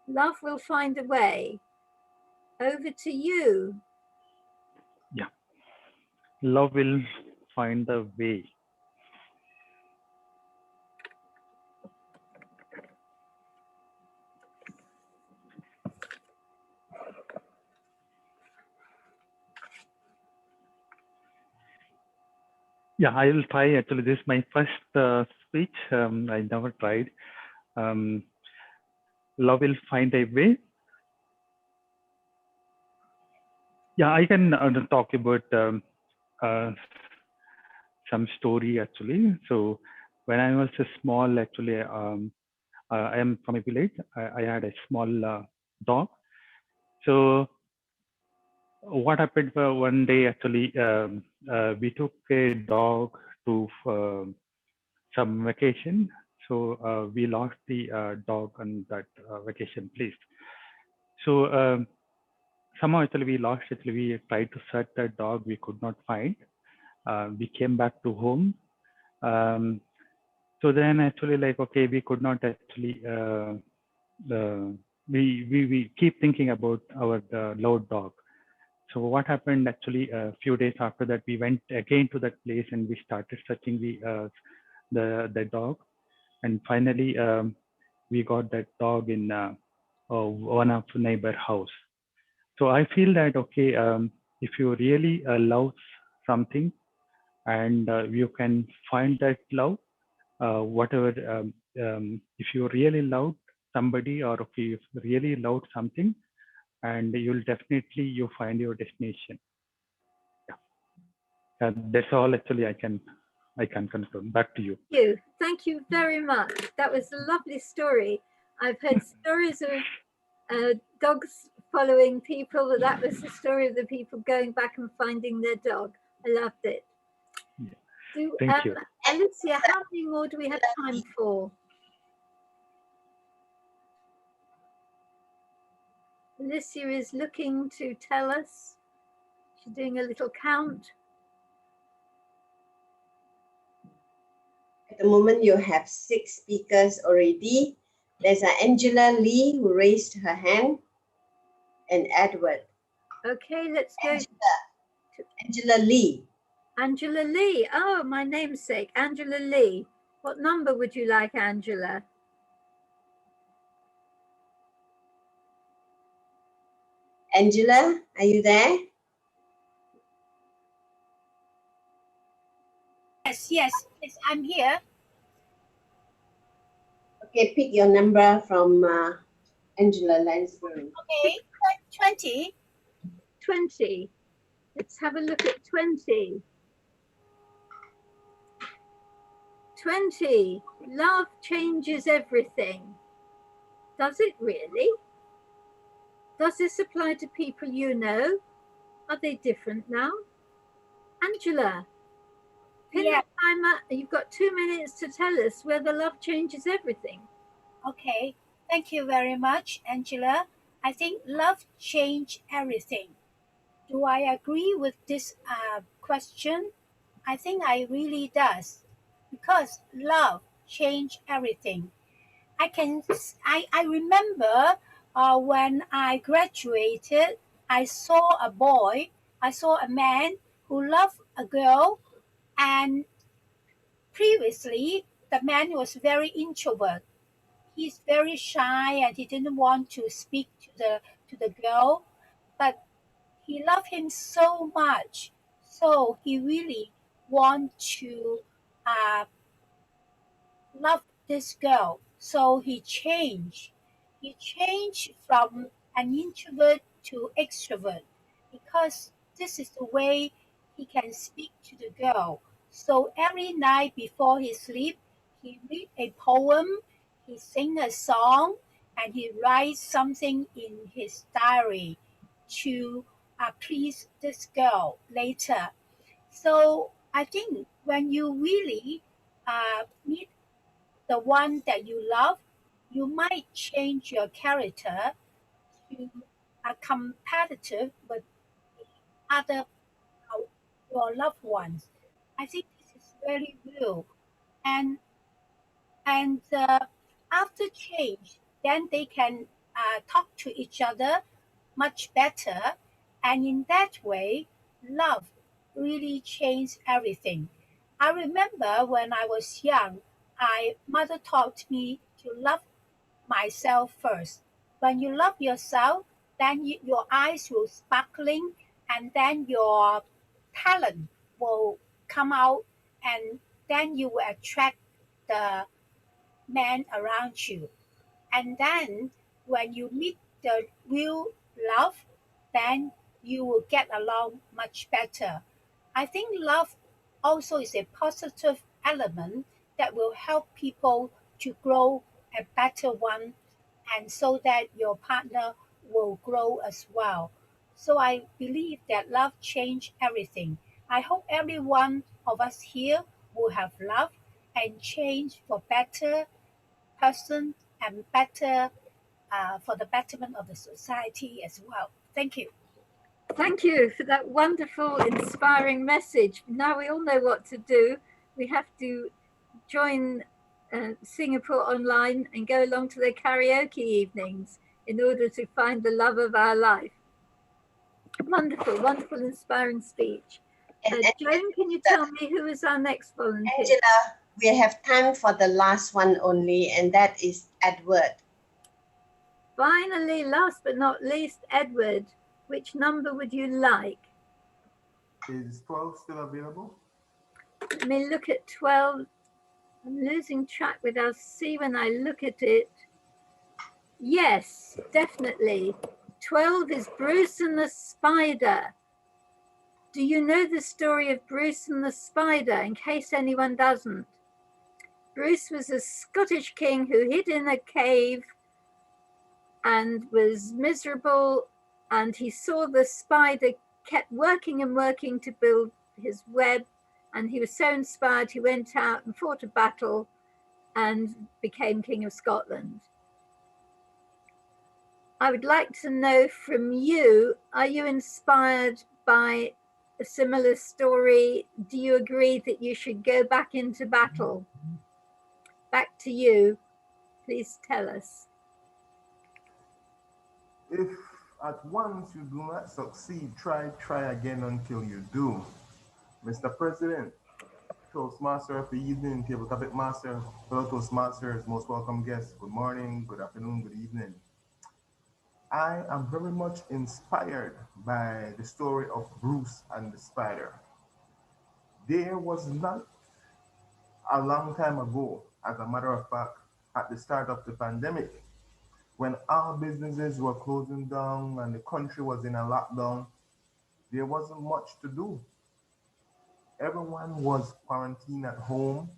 Love will find a way. Over to you. Yeah. Love will find a way. Yeah, I will try. Actually, this is my first speech. I never tried. Love will find a way. Yeah, I can talk about uh, some story actually. So when I was small, actually, I am from a village. I had a small dog. So what happened one day, actually, we took a dog to some vacation. So we lost the dog on that vacation place. So somehow actually we lost. Actually, we tried to search that dog. We could not find. We came back to home. So then actually like, okay, we could not actually, we keep thinking about our loved dog. So what happened actually a few days after that, we went again to that place and we started searching the dog. And finally, we got that dog in one of the neighbor house. So I feel that, okay, if you really love something and you can find that love, whatever, if you really love somebody or if you really love something, and you'll definitely you find your destination. Yeah, that's all actually I can conclude. Back to you. Thank you very much. That was a lovely story. I've heard stories of dogs following people, but that was the story of the people going back and finding their dog. I loved it. Thank you. Alicia, how many more do we have time for? Alicia is looking to tell us. She's doing a little count. At the moment, you have 6 speakers already. There's Angela Lee who raised her hand, and Edward. Okay, let's go. Angela Lee. Angela Lee. Oh, my namesake, Angela Lee. What number would you like, Angela? Angela, are you there? Yes, I'm here. Okay, pick your number from Angela Lansbury. Okay, 20. 20. Let's have a look at 20. 20. Love changes everything. Does it really? Does this apply to people you know? Are they different now? Angela, pin the timer. You've got 2 minutes to tell us whether love changes everything. Okay, thank you very much, Angela. I think love changed everything. Do I agree with this question? I think I really does, because love changed everything. I remember when I graduated, I saw a man who loved a girl, and previously the man was very introvert. He's very shy and he didn't want to speak to the girl, but he loved him so much, so he really want to uh, love this girl. So he changed. He changed from an introvert to extrovert, because this is the way he can speak to the girl. So every night before he sleep, he read a poem, he sing a song, and he writes something in his diary to please this girl later. So I think when you really meet the one that you love, you might change your character to a competitive with other your loved ones. I think this is very real, and after change, then they can talk to each other much better, and in that way, love really changed everything. I remember when I was young, my mother taught me to love myself first. When you love yourself, then your eyes will sparkling, and then your talent will come out, and then you will attract the men around you. And then when you meet the real love, then you will get along much better. I think love also is a positive element that will help people to grow a better one, and so that your partner will grow as well. So I believe that love changed everything. I hope every one of us here will have love and change for better person and better for the betterment of the society as well. Thank you. Thank you for that wonderful, inspiring message. Now we all know what to do. We have to join Singapore Online and go along to their karaoke evenings in order to find the love of our life. Wonderful, wonderful, inspiring speech. And Joan, can you tell me who is our next volunteer? Angela, we have time for the last one only, and that is Edward. Finally, last but not least, Edward, which number would you like? Is 12 still available? Let me look at 12. I'm losing track, but I'll see when I look at it. Yes, definitely. 12 is Bruce and the Spider. Do you know the story of Bruce and the Spider, in case anyone doesn't? Bruce was a Scottish king who hid in a cave and was miserable, and he saw the spider kept working and working to build his web, and he was so inspired he went out and fought a battle and became King of Scotland. I would like to know from you, are you inspired by a similar story? Do you agree that you should go back into battle? Back to you. Please tell us. If at once you do not succeed, try again until you do. Mr. President, Toastmaster of the evening, Table Topic Master, fellow Toastmasters, most welcome guests, good morning, good afternoon, good evening. I am very much inspired by the story of Bruce and the Spider. There was not a long time ago, as a matter of fact, at the start of the pandemic, when our businesses were closing down and the country was in a lockdown, there wasn't much to do. Everyone was quarantined at home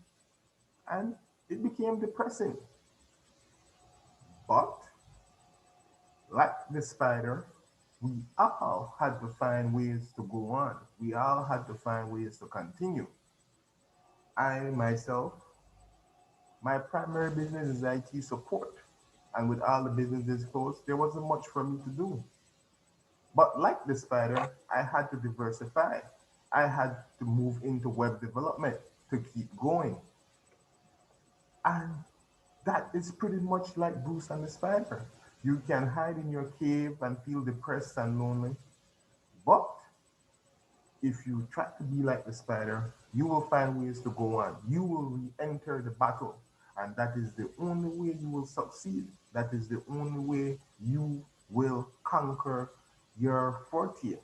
and it became depressing. But like the spider, we all had to find ways to go on. We all had to find ways to continue. I myself, my primary business is IT support. And with all the businesses closed, there wasn't much for me to do. But like the spider, I had to diversify. I had to move into web development to keep going. And that is pretty much like Bruce and the Spider. You can hide in your cave and feel depressed and lonely. But if you try to be like the spider, you will find ways to go on. You will re-enter the battle. And that is the only way you will succeed. That is the only way you will conquer your forte.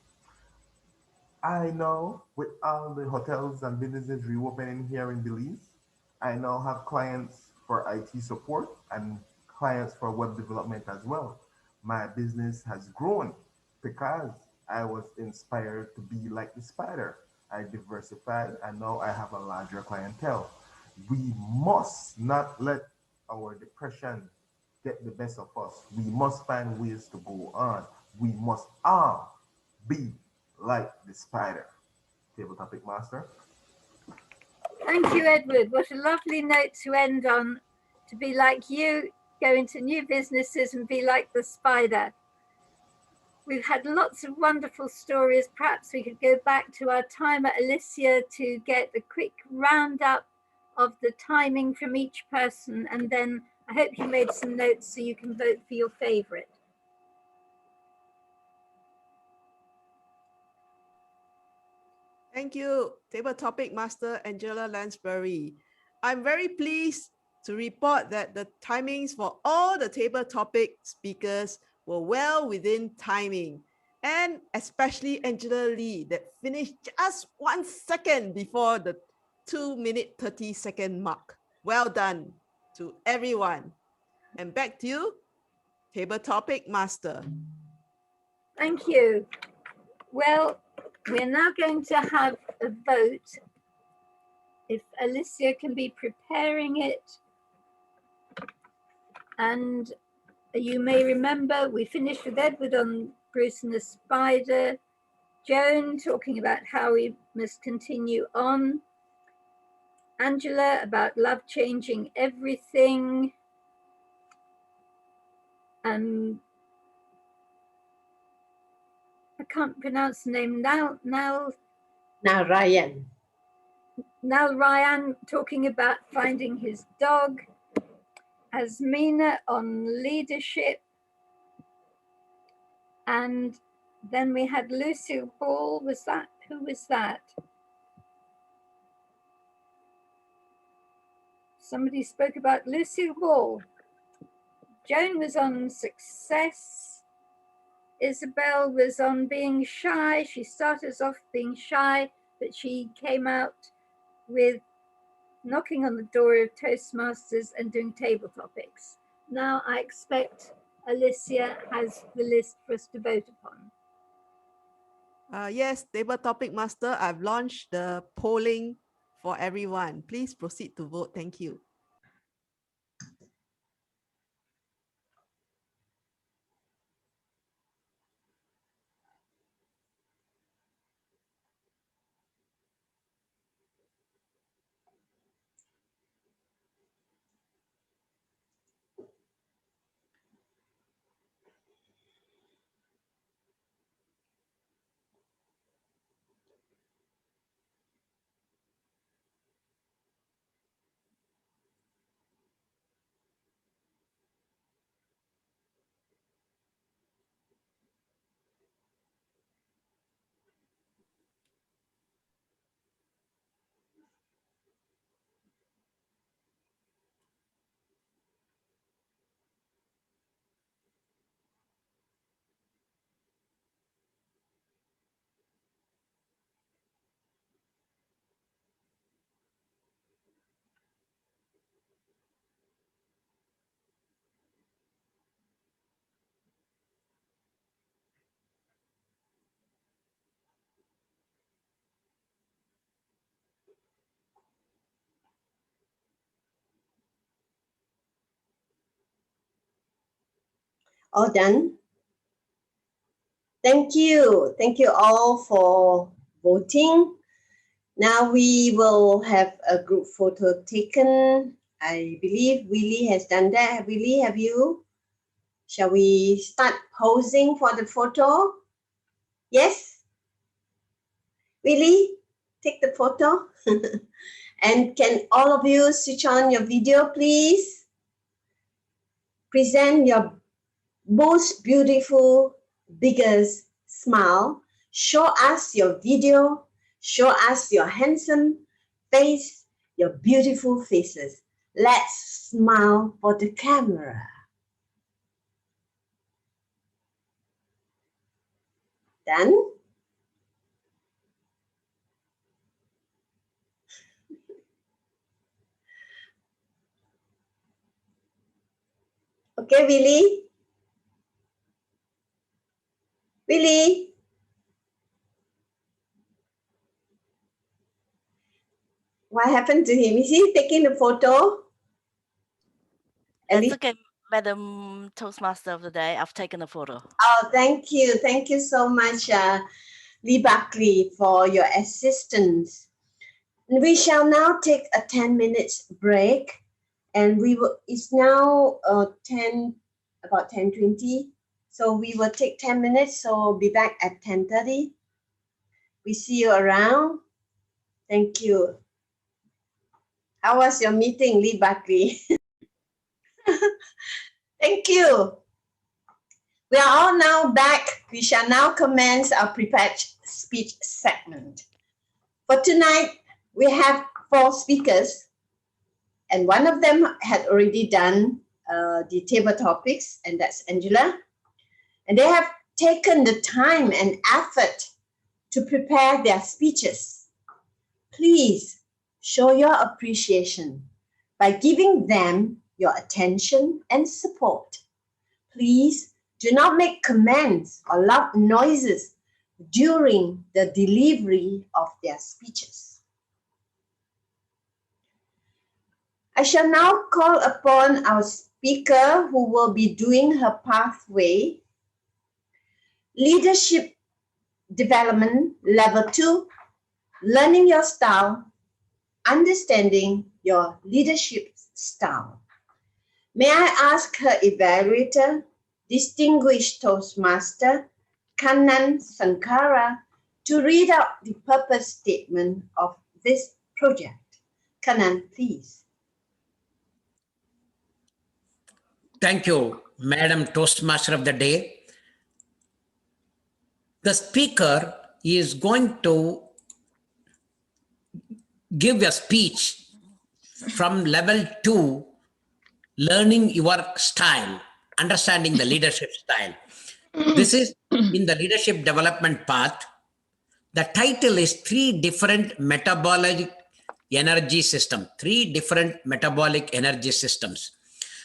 I know with all the hotels and businesses reopening here in Belize, I now have clients for IT support and clients for web development as well. My business has grown because I was inspired to be like the spider. I diversified and now I have a larger clientele. We must not let our depression get the best of us. We must find ways to go on. We must all be like the spider. Table Topic Master. Thank you, Edward. What a lovely note to end on. To be like you, go into new businesses and be like the spider. We've had lots of wonderful stories. Perhaps we could go back to our timer, Alicia, to get a quick roundup of the timing from each person. And then I hope you made some notes so you can vote for your favorite. Thank you, Table Topic Master Angela Lansbury. I'm very pleased to report that the timings for all the table topic speakers were well within timing, and especially Angela Lee that finished just 1 second before the 2-minute 30-second mark. Well done to everyone. And back to you, Table Topic Master. Thank you. Well, we're now going to have a vote. If Alicia can be preparing it. And you may remember we finished with Edward on Bruce and the Spider, Joan talking about how we must continue on, Angela about love changing everything, I can't pronounce the name now. Now, Ryan. Now Ryan talking about finding his dog. Asmina on leadership. And then we had Lucille Ball. Who was that? Somebody spoke about Lucille Ball. Joan was on success. Isabel was on being shy. She started us off being shy, but she came out with knocking on the door of Toastmasters and doing table topics. Now I expect Alicia has the list for us to vote upon. Yes, table topic master, I've launched the polling for everyone. Please proceed to vote. Thank you. All done. Thank you. Thank you all for voting. Now we will have a group photo taken. I believe Willie has done that. Willie, have you? Shall we start posing for the photo? Yes? Willie, take the photo. And can all of you switch on your video, please? Present your most beautiful, biggest smile. Show us your video. Show us your handsome face, your beautiful faces. Let's smile for the camera. Done? Okay, Willie? Willie? What happened to him? Is he taking the photo? It's okay, Madam Toastmaster of the day. I've taken a photo. Oh, thank you. Thank you so much, Lee Buckley, for your assistance. We shall now take a 10 minutes break, and it's now about 10:20. So we will take 10 minutes. So we'll be back at 10:30. We see you around. Thank you. How was your meeting, Lee Buckley? Thank you. We are all now back. We shall now commence our prepared speech segment. For tonight, we have 4 speakers, and one of them had already done the table topics, and that's Angela. And they have taken the time and effort to prepare their speeches. Please show your appreciation by giving them your attention and support. Please do not make comments or loud noises during the delivery of their speeches. I shall now call upon our speaker who will be doing her pathway, Leadership Development Level 2, Learning Your Style, Understanding Your Leadership Style. May I ask her evaluator, distinguished Toastmaster, Kannan Sankara to read out the purpose statement of this project. Kannan, please. Thank you, Madam Toastmaster of the Day. The speaker is going to give a speech from level 2, learning your style, understanding the leadership style. This is in the leadership development path. The title is three different metabolic energy system, three different metabolic energy systems.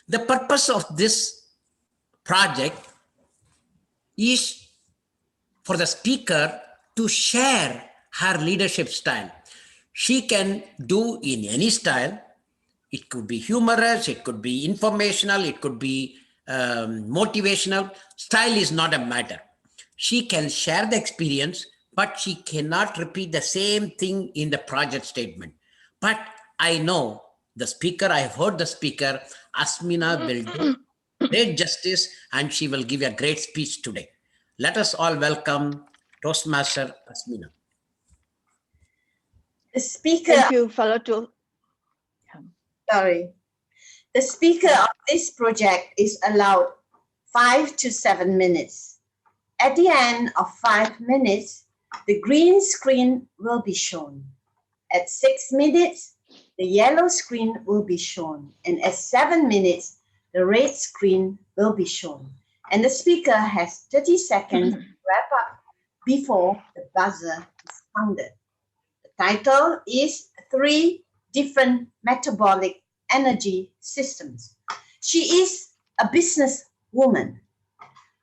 The purpose of this project is for the speaker to share her leadership style. She can do in any style. It could be humorous, it could be informational, it could be motivational. Style is not a matter. She can share the experience, but she cannot repeat the same thing in the project statement. But I know the speaker, I have heard the speaker, Asmina will do great justice and she will give a great speech today. Let us all welcome Toastmaster Asmina. The speaker. Thank you, fellow to. Sorry. The speaker of this project is allowed 5 to 7 minutes. At the end of 5 minutes, the green screen will be shown. At 6 minutes, the yellow screen will be shown. And at 7 minutes, the red screen will be shown. And the speaker has 30 seconds to wrap up before the buzzer is sounded. The title is Three Different Metabolic Energy Systems. She is a business woman.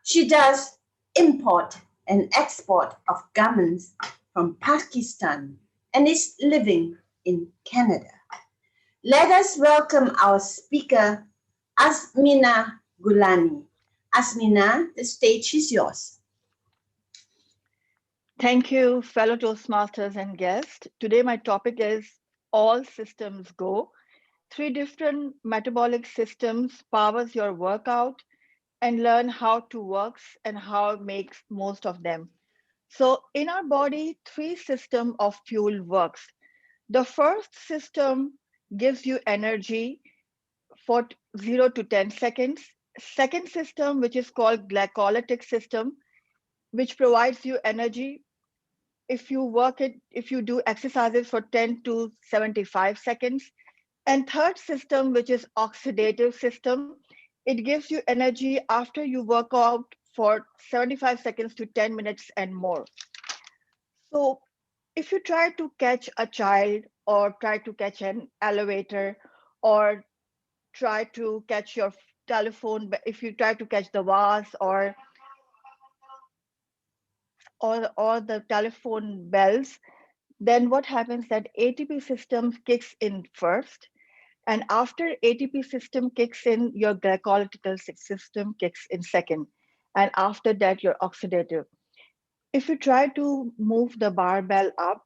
She does import and export of garments from Pakistan and is living in Canada. Let us welcome our speaker, Asmina Gulani. Asmina, the stage is yours. Thank you, fellow Toastmasters and guests. Today, my topic is All Systems Go. Three different metabolic systems powers your workout and learn how to works and how it makes most of them. So in our body, three system of fuel works. The first system gives you energy for 0 to 10 seconds. Second system, which is called glycolytic system, which provides you energy if you do exercises for 10 to 75 seconds. And third system, which is oxidative system, it gives you energy after you work out for 75 seconds to 10 minutes and more. So if you try to catch a child or try to catch an elevator or try to catch your telephone, if you try to catch the vase or the telephone bells, then what happens that ATP system kicks in first. And after ATP system kicks in, your glycolytic system kicks in second. And after that, your oxidative. If you try to move the barbell up,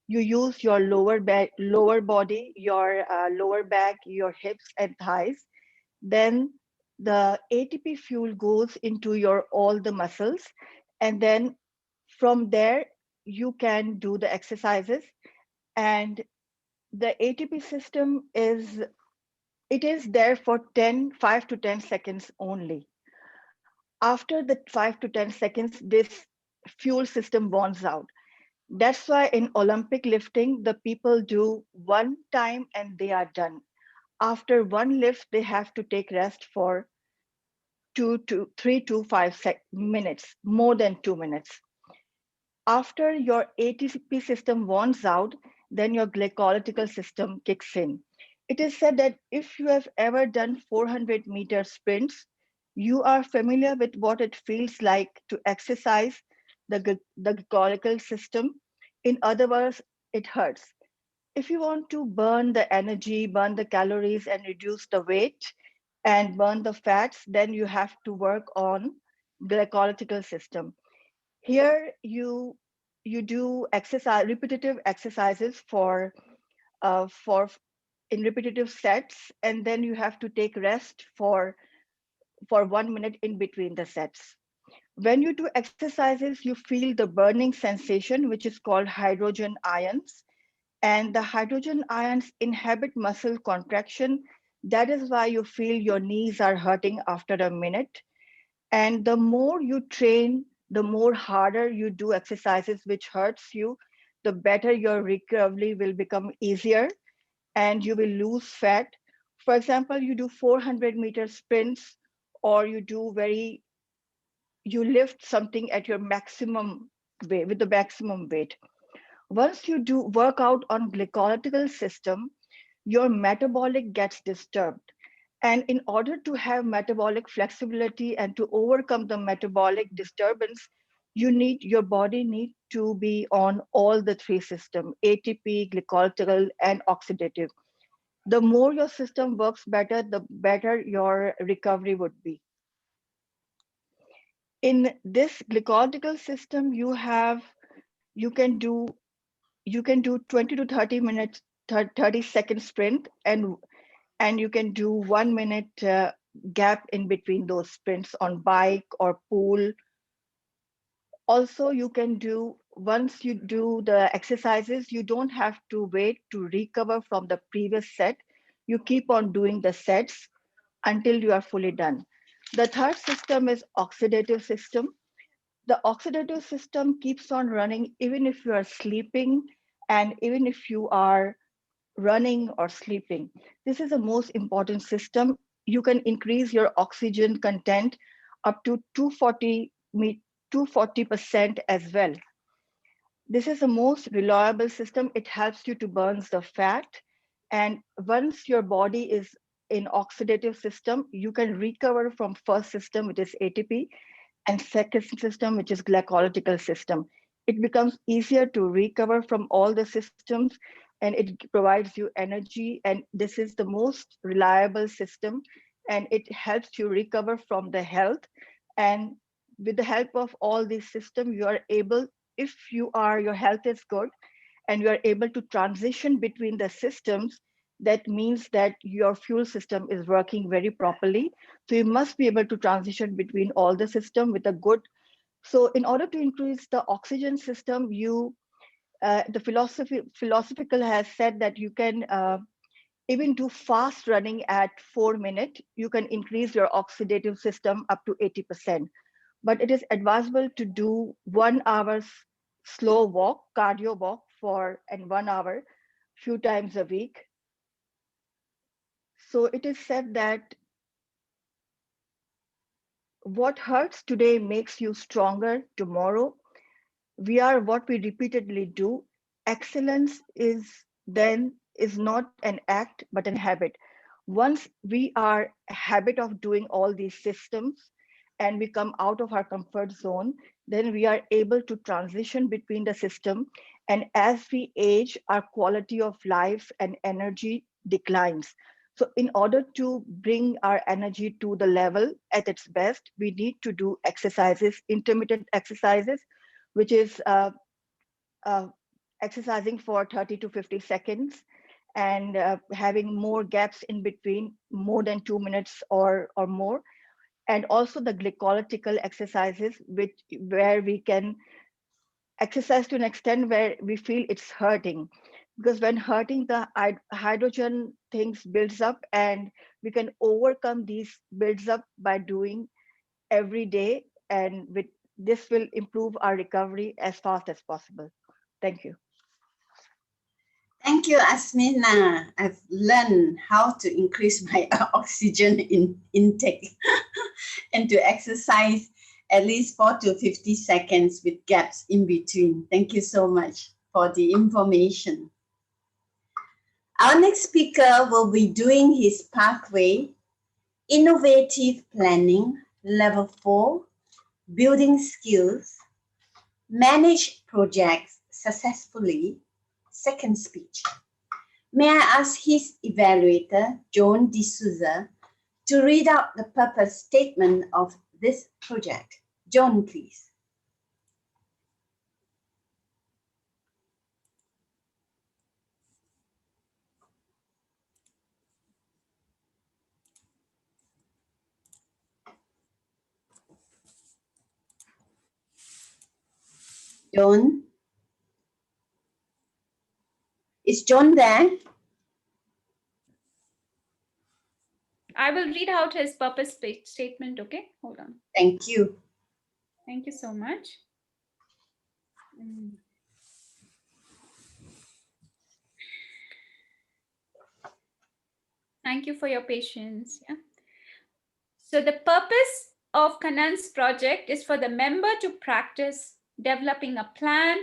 you use your lower body, your lower back, your hips and thighs. Then the ATP fuel goes into your all the muscles. And then from there, you can do the exercises. And the ATP system is there for 5 to 10 seconds only. After the 5 to 10 seconds, this fuel system burns out. That's why in Olympic lifting, the people do one time and they are done. After one lift, they have to take rest for 3 to 5 minutes, more than 2 minutes. After your ATP system burns out, then your glycolytic system kicks in. It is said that if you have ever done 400-meter sprints, you are familiar with what it feels like to exercise the glycolytic system. In other words, it hurts. If you want to burn the energy, burn the calories, and reduce the weight and burn the fats, then you have to work on glycolytic system. Here you do repetitive exercises for in repetitive sets, and then you have to take rest for 1 minute in between the sets. When you do exercises, you feel the burning sensation, which is called hydrogen ions. And the hydrogen ions inhibit muscle contraction. That is why you feel your knees are hurting after a minute. And the more you train, the more harder you do exercises which hurts you, the better your recovery will become easier and you will lose fat. For example, you do 400-meter sprints, or you lift something at your maximum weight with the maximum weight. Once you do workout on glycolytical system, your metabolic gets disturbed. And in order to have metabolic flexibility and to overcome the metabolic disturbance, your body need to be on all the three systems: ATP, glycolytical, and oxidative. The more your system works better, the better your recovery would be. In this glycolytical system, you can do 20 to 30 minutes, 30-second sprint, and you can do 1 minute gap in between those sprints on bike or pool. Also, you can do, once you do the exercises, you don't have to wait to recover from the previous set. You keep on doing the sets until you are fully done. The third system is oxidative system. The oxidative system keeps on running even if you are sleeping and even if you are running or sleeping. This is the most important system. You can increase your oxygen content up to 240% as well. This is the most reliable system. It helps you to burn the fat. And once your body is in oxidative system, you can recover from first system, which is ATP, and second system, which is glycolytical system. It becomes easier to recover from all the systems, and it provides you energy. And this is the most reliable system, and it helps you recover from the health. And with the help of all these systems, you are able, if your health is good and you are able to transition between the systems, that means that your fuel system is working very properly. So you must be able to transition between all the system with a good. So in order to increase the oxygen system, the philosophical has said that you can even do fast running at 4 minutes. You can increase your oxidative system up to 80%. But it is advisable to do 1 hour slow walk, cardio walk and 1 hour, few times a week. So it is said that what hurts today makes you stronger tomorrow. We are what we repeatedly do. Excellence is not an act, but an habit. Once we are a habit of doing all these systems and we come out of our comfort zone, then we are able to transition between the system. And as we age, our quality of life and energy declines. So in order to bring our energy to the level at its best, we need to do exercises, intermittent exercises, which is uh, exercising for 30 to 50 seconds and having more gaps in between, more than 2 minutes or more. And also the glycolytical exercises, where we can exercise to an extent where we feel it's hurting. Because when hurting, the hydrogen things builds up, and we can overcome these builds up by doing every day. And with this will improve our recovery as fast as possible. Thank you. Thank you, Asmina. I've learned how to increase my oxygen intake and to exercise at least 4 to 50 seconds with gaps in between. Thank you so much for the information. Our next speaker will be doing his pathway, Innovative Planning, Level 4, Building Skills, Manage Projects Successfully, second speech. May I ask his evaluator, Joan D'Souza, to read out the purpose statement of this project. Joan, please. John? Is John there? I will read out his purpose statement, okay? Hold on. Thank you. Thank you so much. Mm. Thank you for your patience. Yeah. So the purpose of Kanan's project is for the member to practice developing a plan,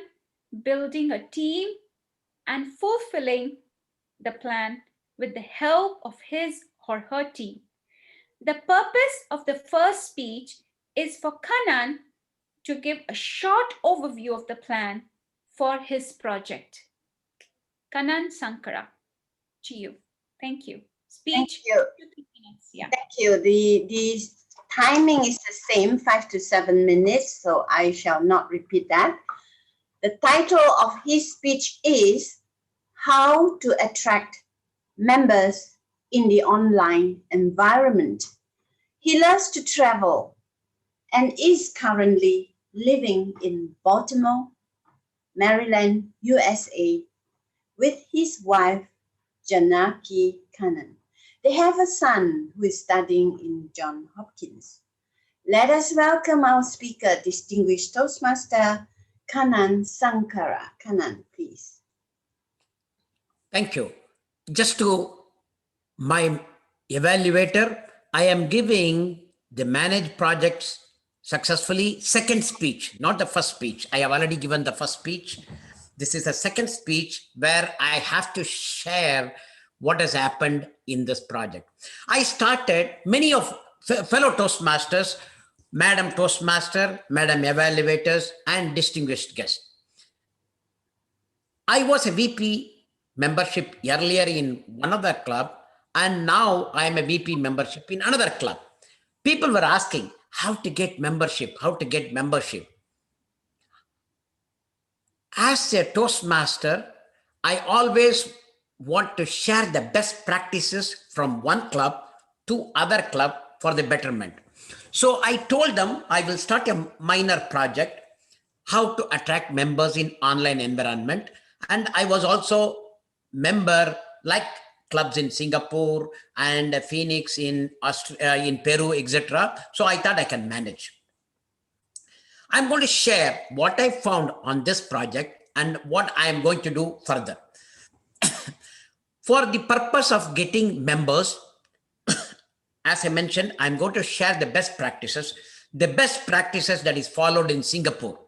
building a team, and fulfilling the plan with the help of his or her team. The purpose of the first speech is for Kanan to give a short overview of the plan for his project. Kanan Sankara, to you. Thank you. Speech. Thank you. 2 minutes. Yeah. Thank you. The timing is the same, 5 to 7 minutes, so I shall not repeat that. The title of his speech is How to Attract Members in the Online Environment. He loves to travel and is currently living in Baltimore, Maryland, USA, with his wife, Janaki Kanan. They have a son who is studying in Johns Hopkins. Let us welcome our speaker, distinguished Toastmaster Kanan Sankara. Kanan, please. Thank you. Just to my evaluator, I am giving the managed projects successfully second speech, not the first speech. I have already given the first speech. This is a second speech where I have to share what has happened in this project. I started many of fellow Toastmasters, Madam Toastmaster, Madam Evaluators, and distinguished guests. I was a VP membership earlier in one other club, and now I am a VP membership in another club. People were asking how to get membership, how to get membership. As a Toastmaster, I always want to share the best practices from one club to other club for the betterment. So I told them I will start a minor project, how to attract members in online environment. And I was also member like clubs in Singapore and Phoenix in Peru, etc. So I thought I can manage. I'm going to share what I found on this project and what I am going to do further. For the purpose of getting members, as I mentioned, I'm going to share the best practices that is followed in Singapore.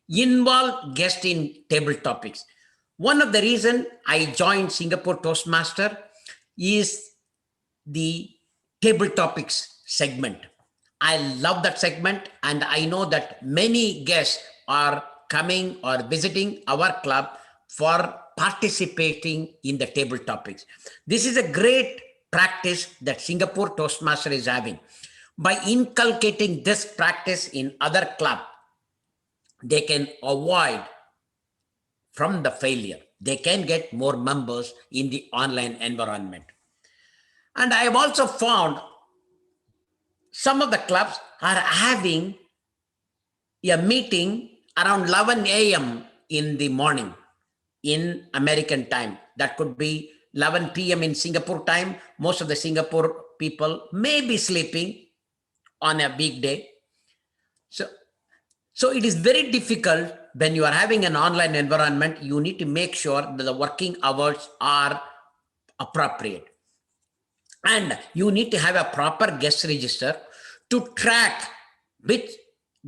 Involve guests in table topics. One of the reasons I joined Singapore Toastmaster is the table topics segment. I love that segment, and I know that many guests are coming or visiting our club for participating in the table topics. This is a great practice that Singapore Toastmaster is having. By inculcating this practice in other clubs, they can avoid from the failure. They can get more members in the online environment. And I have also found some of the clubs are having a meeting around 11 a.m. in the morning in American time. That could be 11 p.m. in Singapore time. Most of the Singapore people may be sleeping on a weekday. So it is very difficult when you are having an online environment. You need to make sure that the working hours are appropriate. And you need to have a proper guest register to track which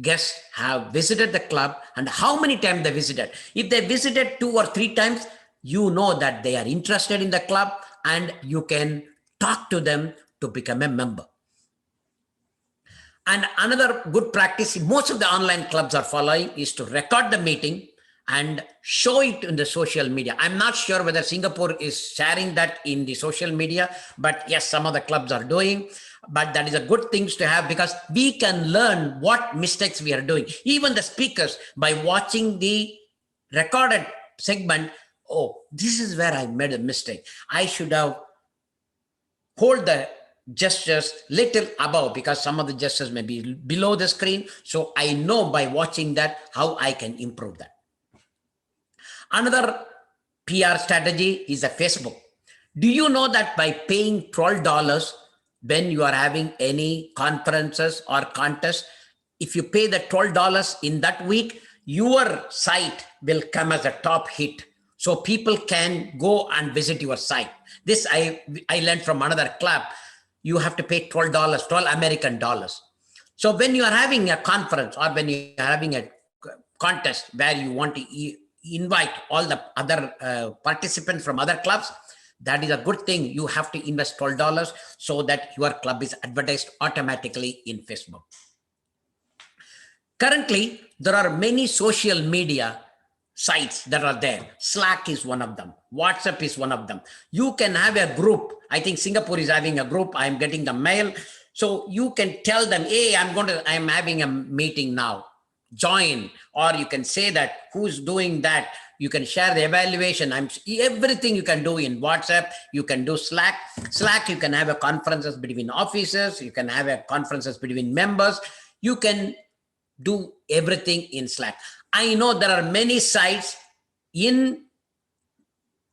guests have visited the club and how many times they visited. If they visited 2 or 3 times, you know that they are interested in the club and you can talk to them to become a member. And another good practice most of the online clubs are following is to record the meeting and show it in the social media. I'm not sure whether Singapore is sharing that in the social media, but yes, some of the clubs are doing. But that is a good thing to have because we can learn what mistakes we are doing. Even the speakers, by watching the recorded segment, oh, this is where I made a mistake. I should have hold the gestures little above because some of the gestures may be below the screen. So I know by watching that how I can improve that. Another PR strategy is a Facebook. Do you know that by paying $12 when you are having any conferences or contests, if you pay the $12 in that week, your site will come as a top hit. So people can go and visit your site. This I learned from another club. You have to pay $12, 12 American dollars. So when you are having a conference or when you are having a contest where you want to invite all the other participants from other clubs, that is a good thing. You have to invest $12 so that your club is advertised automatically in Facebook. Currently, there are many social media sites that are there. Slack is one of them. WhatsApp is one of them. You can have a group. I think Singapore is having a group. I'm getting the mail. So you can tell them, hey, I'm having a meeting now. Join. Or you can say that who's doing that. You can share the evaluation. Everything you can do in WhatsApp. You can do Slack. Slack, you can have a conferences between officers. You can have a conferences between members. You can do everything in Slack. I know there are many sites in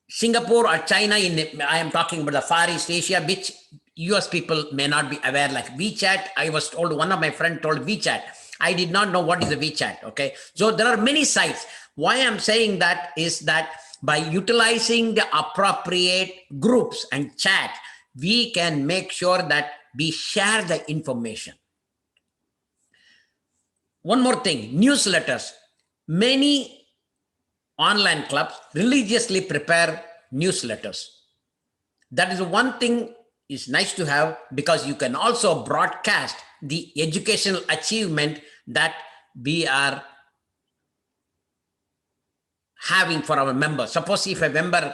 Singapore or China, I am talking about the Far East Asia, which US people may not be aware, like WeChat. I was told, one of my friends told WeChat. I did not know what is a WeChat, okay? So there are many sites. Why I'm saying that is that by utilizing the appropriate groups and chat, we can make sure that we share the information. One more thing, newsletters. Many online clubs religiously prepare newsletters. That is one thing is nice to have, because you can also broadcast the educational achievement that we are having for our members. Suppose if a member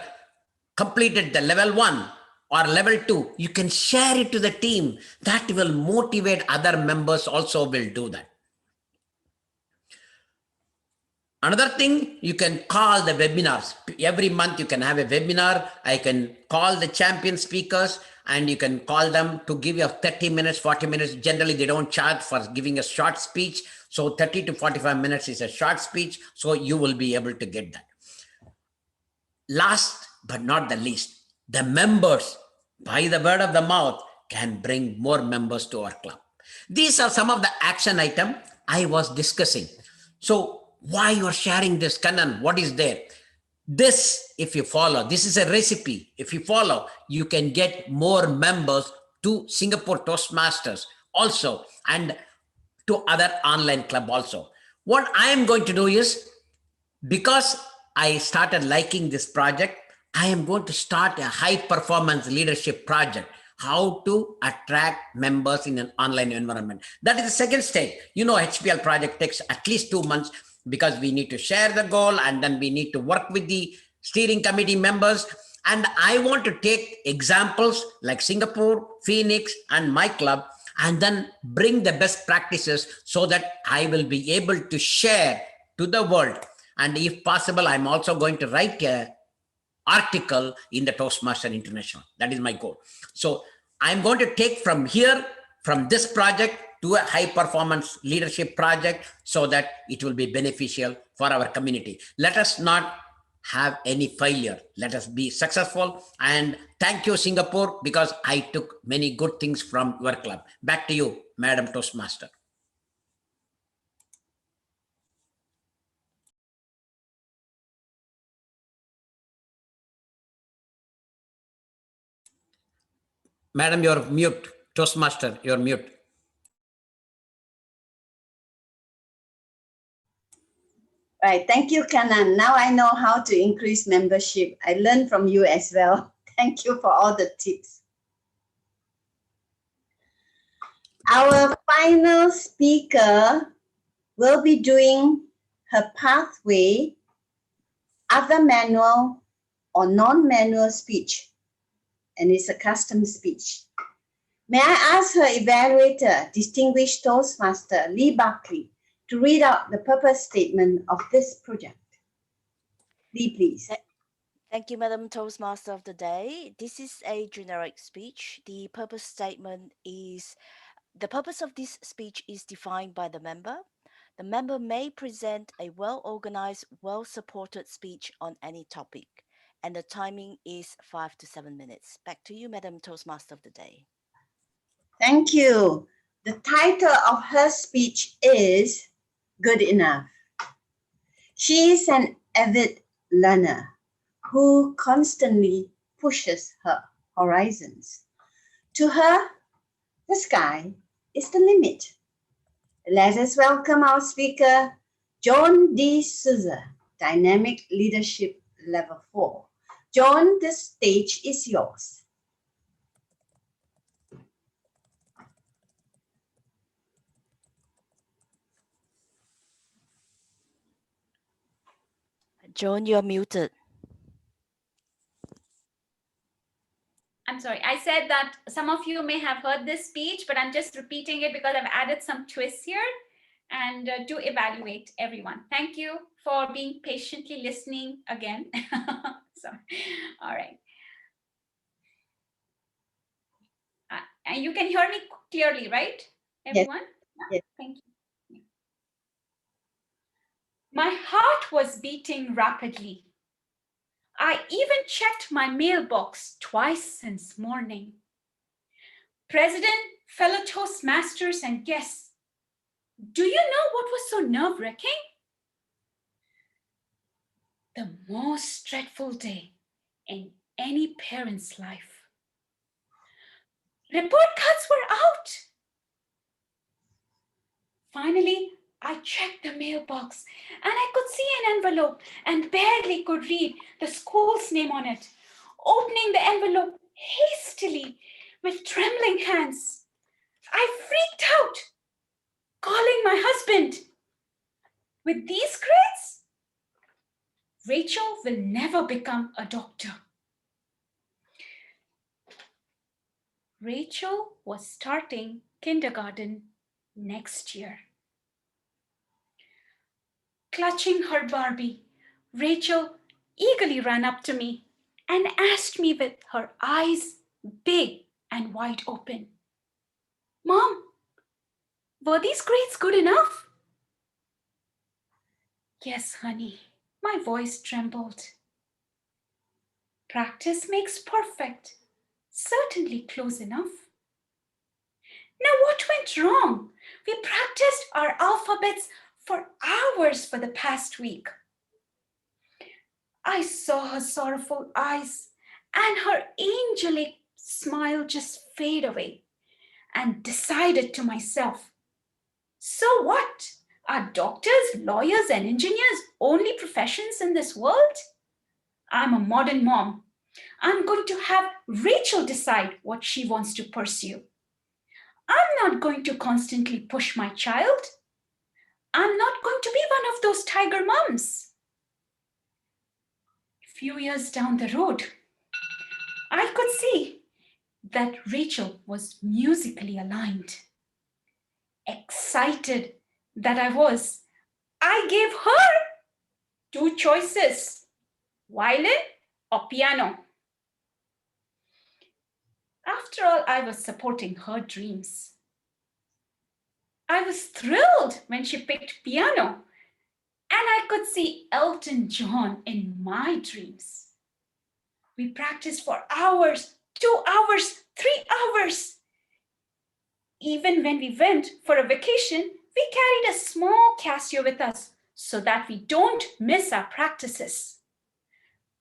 completed the level 1 or level 2, you can share it to the team. That will motivate other members also will do that. Another thing, you can call the webinars. Every month you can have a webinar. I can call the champion speakers and you can call them to give you 30 minutes, 40 minutes. Generally, they don't charge for giving a short speech. So 30 to 45 minutes is a short speech. So you will be able to get that. Last but not the least, the members, by the word of the mouth, can bring more members to our club. These are some of the action items I was discussing. So why you are sharing this, Kannan? What is there? This, if you follow, this is a recipe. If you follow, you can get more members to Singapore Toastmasters also, and to other online club also. What I am going to do is, because I started liking this project, I am going to start a high performance leadership project. How to attract members in an online environment. That is the second stage. You know, HPL project takes at least 2 months, because we need to share the goal and then we need to work with the steering committee members. And I want to take examples like Singapore, Phoenix, and my club, and then bring the best practices so that I will be able to share to the world. And if possible, I'm also going to write a article in the Toastmaster International. That is my goal. So I'm going to take from here, from this project, to a high performance leadership project, so that it will be beneficial for our community. Let us not have any failure. Let us be successful. And thank you, Singapore, because I took many good things from your club. Back to you, Madam Toastmaster. Madam, you're mute. Toastmaster, you're mute. Right. Thank you, Kanan. Now I know how to increase membership. I learned from you as well. Thank you for all the tips. Our final speaker will be doing her pathway, other manual or non-manual speech, and it's a custom speech. May I ask her evaluator, Distinguished Toastmaster Lee Buckley, to read out the purpose statement of this project. Lee, please. Thank you, Madam Toastmaster of the Day. This is a generic speech. The purpose statement is, the purpose of this speech is defined by the member. The member may present a well-organized, well-supported speech on any topic, and the timing is 5 to 7 minutes. Back to you, Madam Toastmaster of the Day. Thank you. The title of her speech is Good Enough. She is an avid learner who constantly pushes her horizons. To her, the sky is the limit. Let us welcome our speaker, Joan D. Souza, Dynamic Leadership Level 4. Joan, the stage is yours. Joan, you're muted. I'm sorry. I said that some of you may have heard this speech, but I'm just repeating it because I've added some twists here and to evaluate everyone. Thank you for being patiently listening again. So, all right. And you can hear me clearly, right, everyone? Yes. Thank you. My heart was beating rapidly. I even checked my mailbox twice since morning. President, fellow Toastmasters, and guests, do you know what was so nerve-wracking? The most dreadful day in any parent's life. Report cards were out. Finally, I checked the mailbox and I could see an envelope and barely could read the school's name on it. Opening the envelope hastily with trembling hands, I freaked out, calling my husband. With these grades, Rachel will never become a doctor. Rachel was starting kindergarten next year. Clutching her Barbie, Rachel eagerly ran up to me and asked me with her eyes big and wide open, Mom, were these grades good enough? Yes, honey, my voice trembled. Practice makes perfect. Certainly close enough. Now what went wrong? We practiced our alphabets for hours for the past week. I saw her sorrowful eyes and her angelic smile just fade away and decided to myself, so what? Are doctors, lawyers, and engineers only professions in this world? I'm a modern mom. I'm going to have Rachel decide what she wants to pursue. I'm not going to constantly push my child. I'm not going to be one of those tiger moms. A few years down the road, I could see that Rachel was musically aligned. Excited that I was, I gave her 2 choices, violin or piano. After all, I was supporting her dreams. I was thrilled when she picked piano, and I could see Elton John in my dreams. We practiced for hours, 2 hours, 3 hours. Even when we went for a vacation, we carried a small Casio with us so that we don't miss our practices.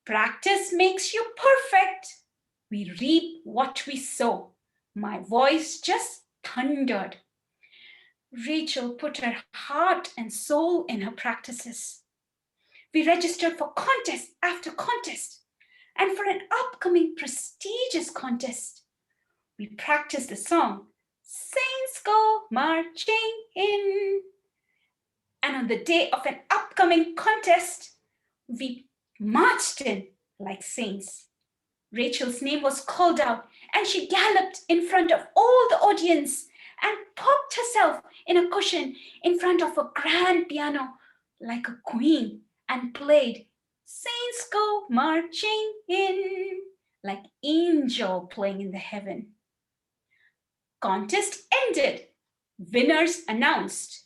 Practice makes you perfect. We reap what we sow. My voice just thundered. Rachel put her heart and soul in her practices. We registered for contest after contest, and for an upcoming prestigious contest, we practiced the song, Saints Go Marching In. And on the day of an upcoming contest, we marched in like saints. Rachel's name was called out, and she galloped in front of all the audience and popped herself in a cushion in front of a grand piano like a queen and played Saints Go Marching In like angel playing in the heaven. Contest ended. Winners announced.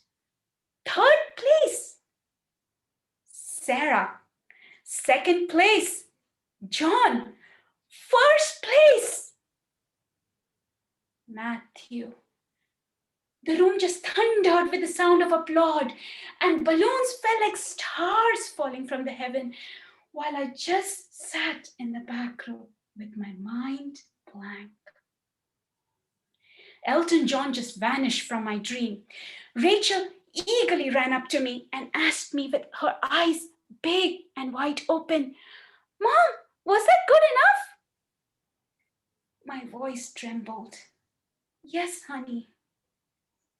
Third place, Sarah. Second place, John. First place, Matthew. The room just thundered with the sound of applaud, and balloons fell like stars falling from the heaven, while I just sat in the back row with my mind blank. Elton John just vanished from my dream. Rachel eagerly ran up to me and asked me with her eyes big and wide open, "Mom, was that good enough?" My voice trembled. "Yes, honey.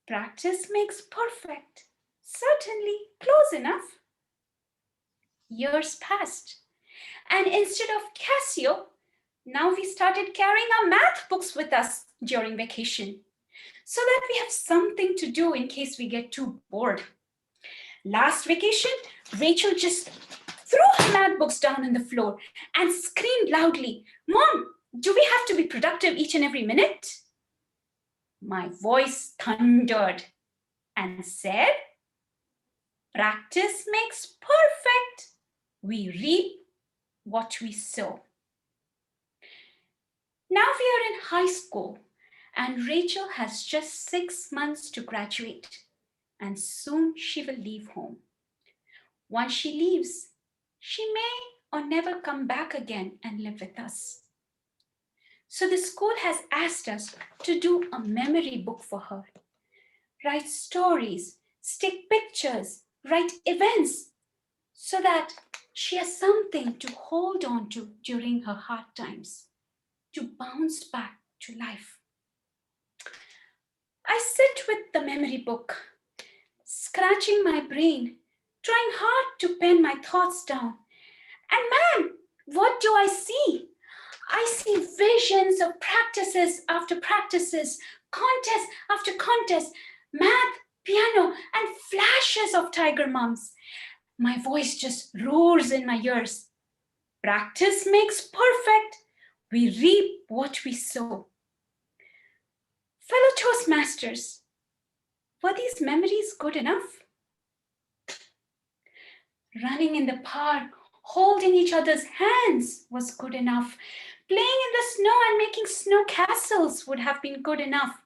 Practice makes perfect. Certainly close enough." Years passed, and instead of Casio, now we started carrying our math books with us during vacation, so that we have something to do in case we get too bored. Last vacation, Rachel just threw her math books down on the floor and screamed loudly, "Mom, do we have to be productive each and every minute?" My voice thundered and said, "Practice makes perfect. We reap what we sow." Now we are in high school, and Rachel has just 6 months to graduate, and soon she will leave home. Once she leaves, she may or never come back again and live with us. So the school has asked us to do a memory book for her. Write stories, stick pictures, write events, so that she has something to hold on to during her hard times, to bounce back to life. I sit with the memory book, scratching my brain, trying hard to pen my thoughts down. And man, what do I see? I see visions of practices after practices, contest after contest, math, piano, and flashes of tiger mums. My voice just roars in my ears. Practice makes perfect. We reap what we sow. Fellow Toastmasters, were these memories good enough? Running in the park, holding each other's hands was good enough. Playing in the snow and making snow castles would have been good enough.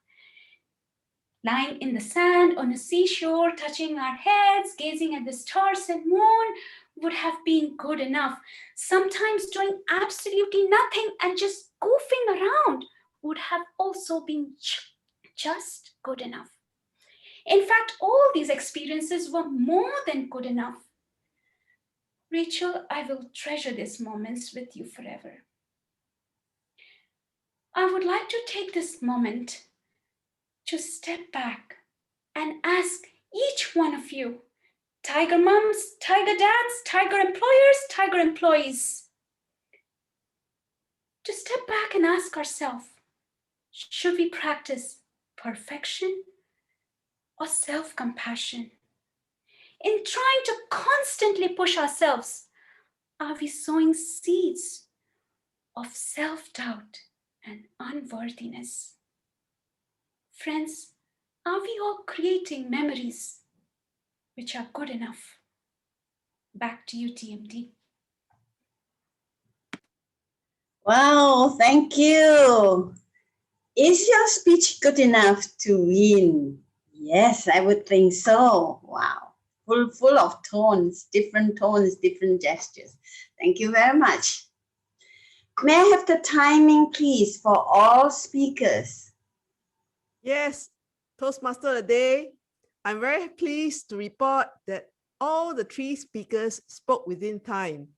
Lying in the sand on a seashore, touching our heads, gazing at the stars and moon would have been good enough. Sometimes doing absolutely nothing and just goofing around would have also been just good enough. In fact, all these experiences were more than good enough. Rachel, I will treasure these moments with you forever. I would like to take this moment to step back and ask each one of you, tiger mums, tiger dads, tiger employers, tiger employees, to step back and ask ourselves, should we practice perfection or self-compassion? In trying to constantly push ourselves, are we sowing seeds of self-doubt and unworthiness? Friends, are we all creating memories which are good enough? Back to you, TMD. Wow, thank you. Is your speech good enough to win? Yes, I would think so. Wow. Full of tones, different gestures. Thank you very much. May I have the timing, please, for all speakers? Yes, Toastmaster of the day. I'm very pleased to report that all the 3 speakers spoke within time.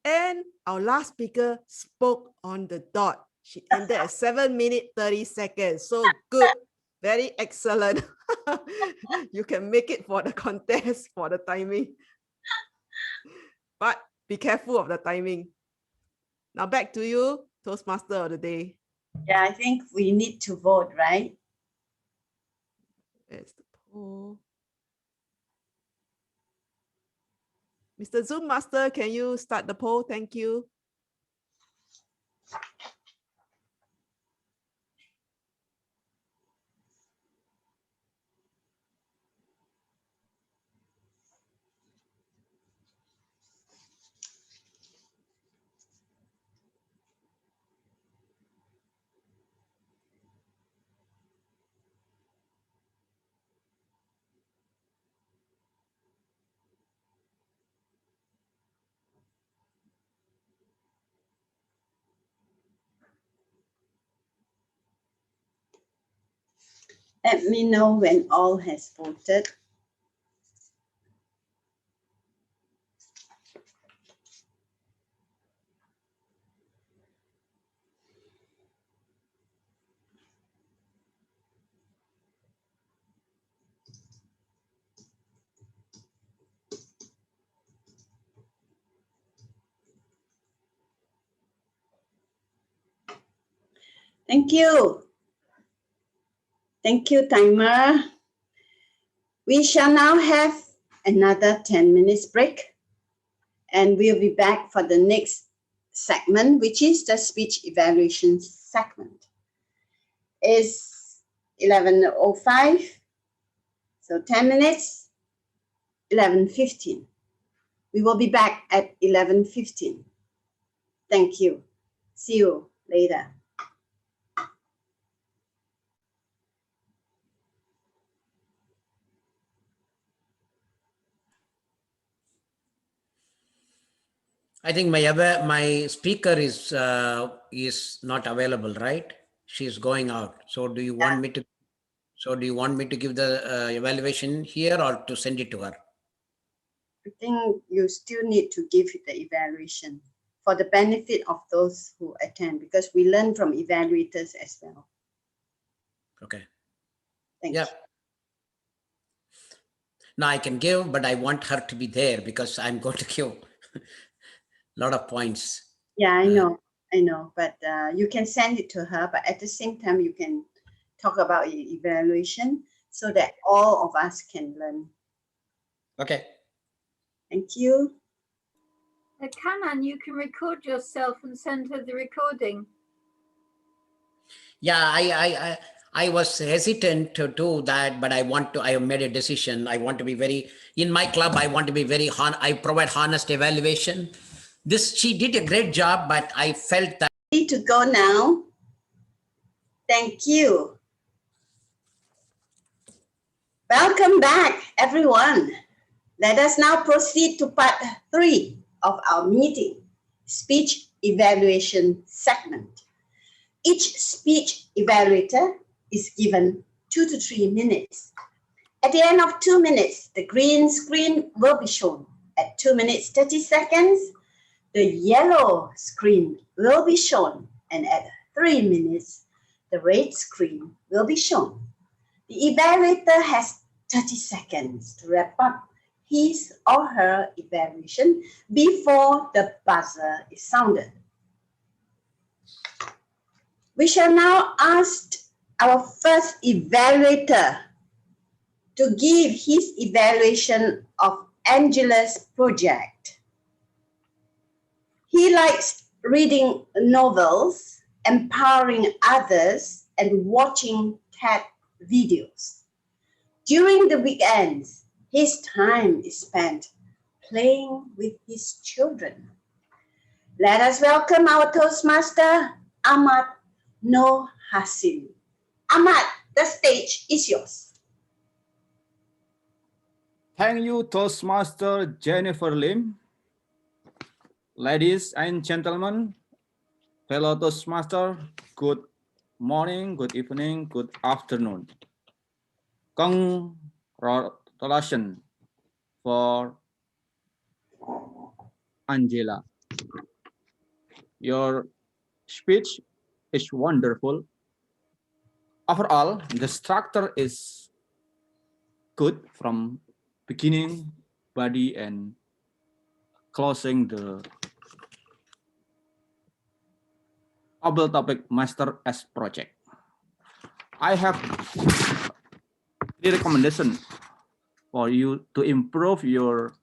And our last speaker spoke on the dot. She ended at 7 minutes, 30 seconds. So good, very excellent. You can make it for the contest for the timing. But be careful of the timing. Now back to you, Toastmaster of the day. Yeah, I think we need to vote, right? Where's the poll? Mr. Zoom Master, can you start the poll? Thank you. Let me know when all has voted. Thank you. Thank you, timer. We shall now have another 10 minutes break, and we'll be back for the next segment, which is the speech evaluation segment. It's 11:05, so 10 minutes, 11:15. We will be back at 11:15. Thank you. See you later. I think my speaker is not available, right? She's going out. So do you want me to? So do you want me to give the evaluation here or to send it to her? I think you still need to give the evaluation for the benefit of those who attend, because we learn from evaluators as well. Okay. Thank you. No, I can give, but I want her to be there because I'm going to give a lot of points. Yeah, I know, but you can send it to her, but at the same time, you can talk about evaluation so that all of us can learn. Okay. Thank you. Kanan, you can record yourself and send her the recording. Yeah, I was hesitant to do that, but I have made a decision. I want to be in my club, I want to be I provide honest evaluation. She did a great job, but I felt that. Need to go now. Thank you. Welcome back, everyone. Let us now proceed to part 3 of our meeting, speech evaluation segment. Each speech evaluator is given 2 to 3 minutes. At the end of 2 minutes, the green screen will be shown. At 2 minutes 30 seconds, the yellow screen will be shown. And at 3 minutes, the red screen will be shown. The evaluator has 30 seconds to wrap up his or her evaluation before the buzzer is sounded. We shall now ask our first evaluator to give his evaluation of Angela's project. He likes reading novels, empowering others, and watching cat videos. During the weekends, his time is spent playing with his children. Let us welcome our Toastmaster, Ahmad Noor Hasim. Ahmad, the stage is yours. Thank you, Toastmaster Jennifer Lim. Ladies and gentlemen, fellow Toastmaster, good morning, good evening, good afternoon. Congratulations for Angela. Your speech is wonderful. Overall, the structure is good from beginning, body, and closing the Hubble Topic Master S project. I have the recommendation for you to improve your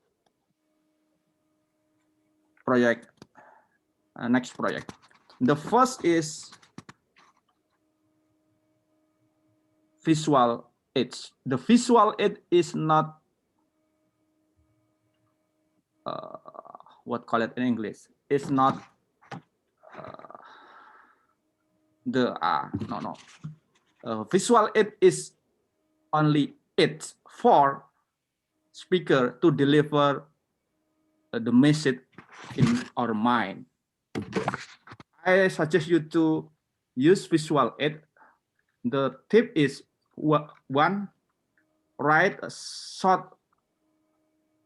project, next project. The first is visual aids. The visual aid is not what call it in English. It's not visual aid is only it for speaker to deliver the message in our mind. I suggest you to use visual aid. The tip is One, write a short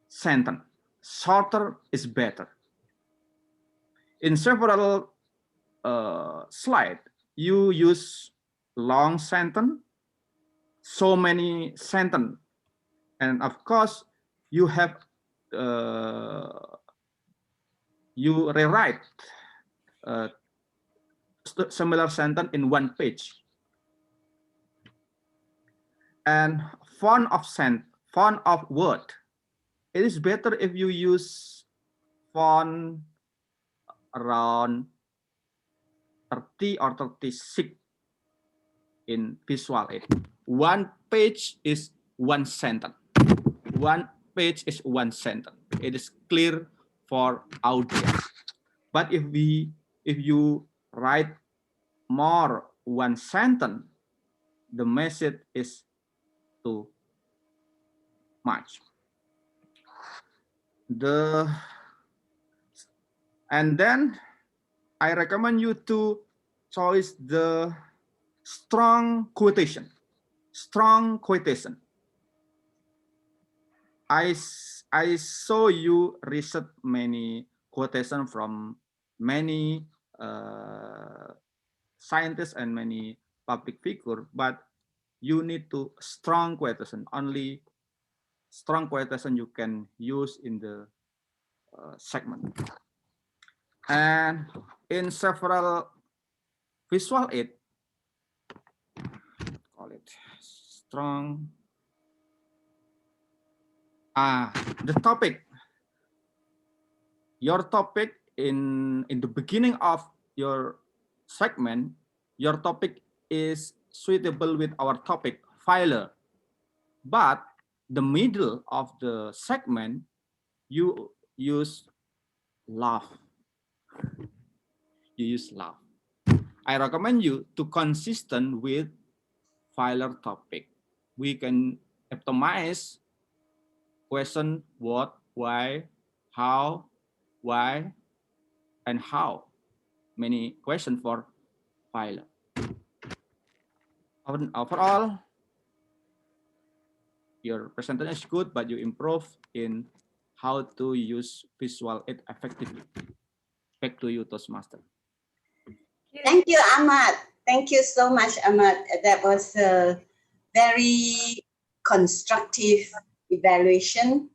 sentence. Shorter is better. In several slides, you use long sentence, so many sentence, and of course, you have you rewrite similar sentence in one page. And font of word, it is better if you use font around 30 or 36 in Visual 8. One page is one sentence. One page is one sentence. It is clear for audience. But if you write more one sentence, the message is too much. And then I recommend you to choose the strong quotation. Strong quotation. I saw you research many quotation from many scientists and many public figure, but you need to strong quotation. Only strong quotation you can use in the segment. And in several Visual 8, call it strong. The topic. Your topic in the beginning of your segment, your topic is suitable with our topic, filer. But the middle of the segment, you use love. You use love. I recommend you to consistent with filer topic. We can optimize question what, why, how, why, and how. Many questions for filer. Overall, your presentation is good, but you improve in how to use Visual 8 effectively. Back to you, Toastmaster. Thank you, Ahmad. Thank you so much, Ahmad. That was a very constructive evaluation.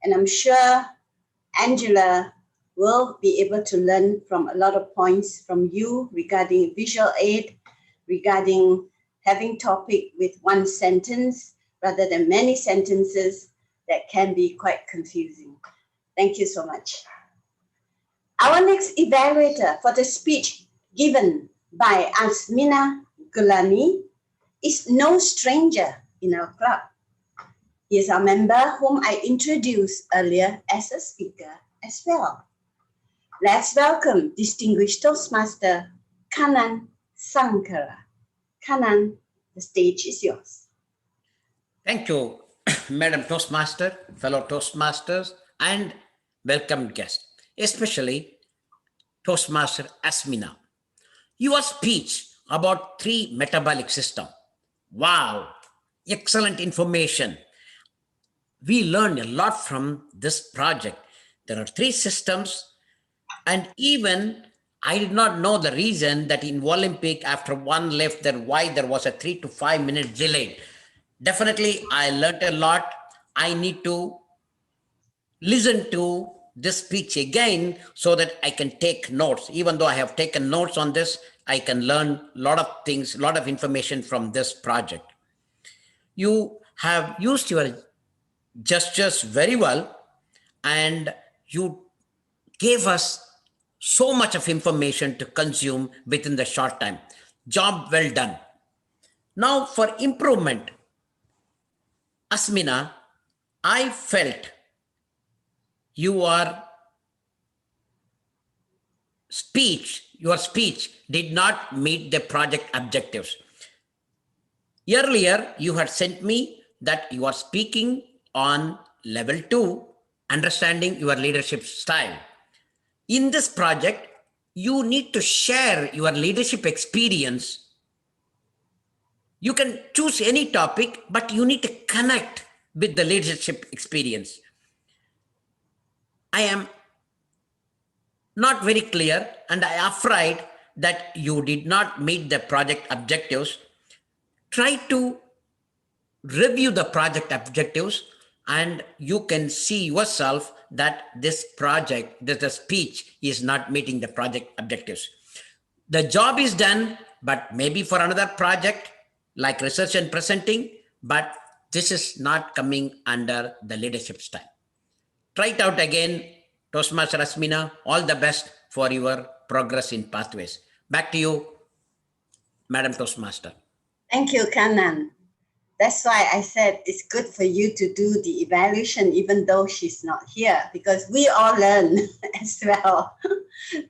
And I'm sure Angela will be able to learn from a lot of points from you regarding visual aid, regarding having topic with one sentence rather than many sentences that can be quite confusing. Thank you so much. Our next evaluator for the speech given by Asmina Gulani is no stranger in our club. He is a member whom I introduced earlier as a speaker as well. Let's welcome distinguished Toastmaster Kanan Sankara. Kanan, the stage is yours. Thank you, Madam Toastmaster, fellow Toastmasters, and welcome guests, especially Toastmaster Asmina. Your speech about 3 metabolic system. Wow, excellent information. We learned a lot from this project. There are 3 systems, and even I did not know the reason that in Olympic, after one left, then why there was a 3 to 5 minute delay. Definitely, I learned a lot. I need to listen to this speech again so that I can take notes. Even though I have taken notes on this, I can learn a lot of things, a lot of information from this project. You have used your gestures very well, and you gave us so much of information to consume within the short time. Job well done. Now for improvement, Asmina, I felt your speech did not meet the project objectives. Earlier, you had sent me that you are speaking on level 2, understanding your leadership style. In this project, you need to share your leadership experience You can choose any topic, but you need to connect with the leadership experience. I am not very clear and I am afraid that you did not meet the project objectives. Try to review the project objectives and you can see yourself that this project, that the speech is not meeting the project objectives. The job is done, but maybe for another project like research and presenting, but this is not coming under the leadership style. Try it out again, Toastmaster Asmina. All the best for your progress in pathways. Back to you, Madam Toastmaster. Thank you, Kanan. That's why I said it's good for you to do the evaluation even though she's not here, because we all learn as well.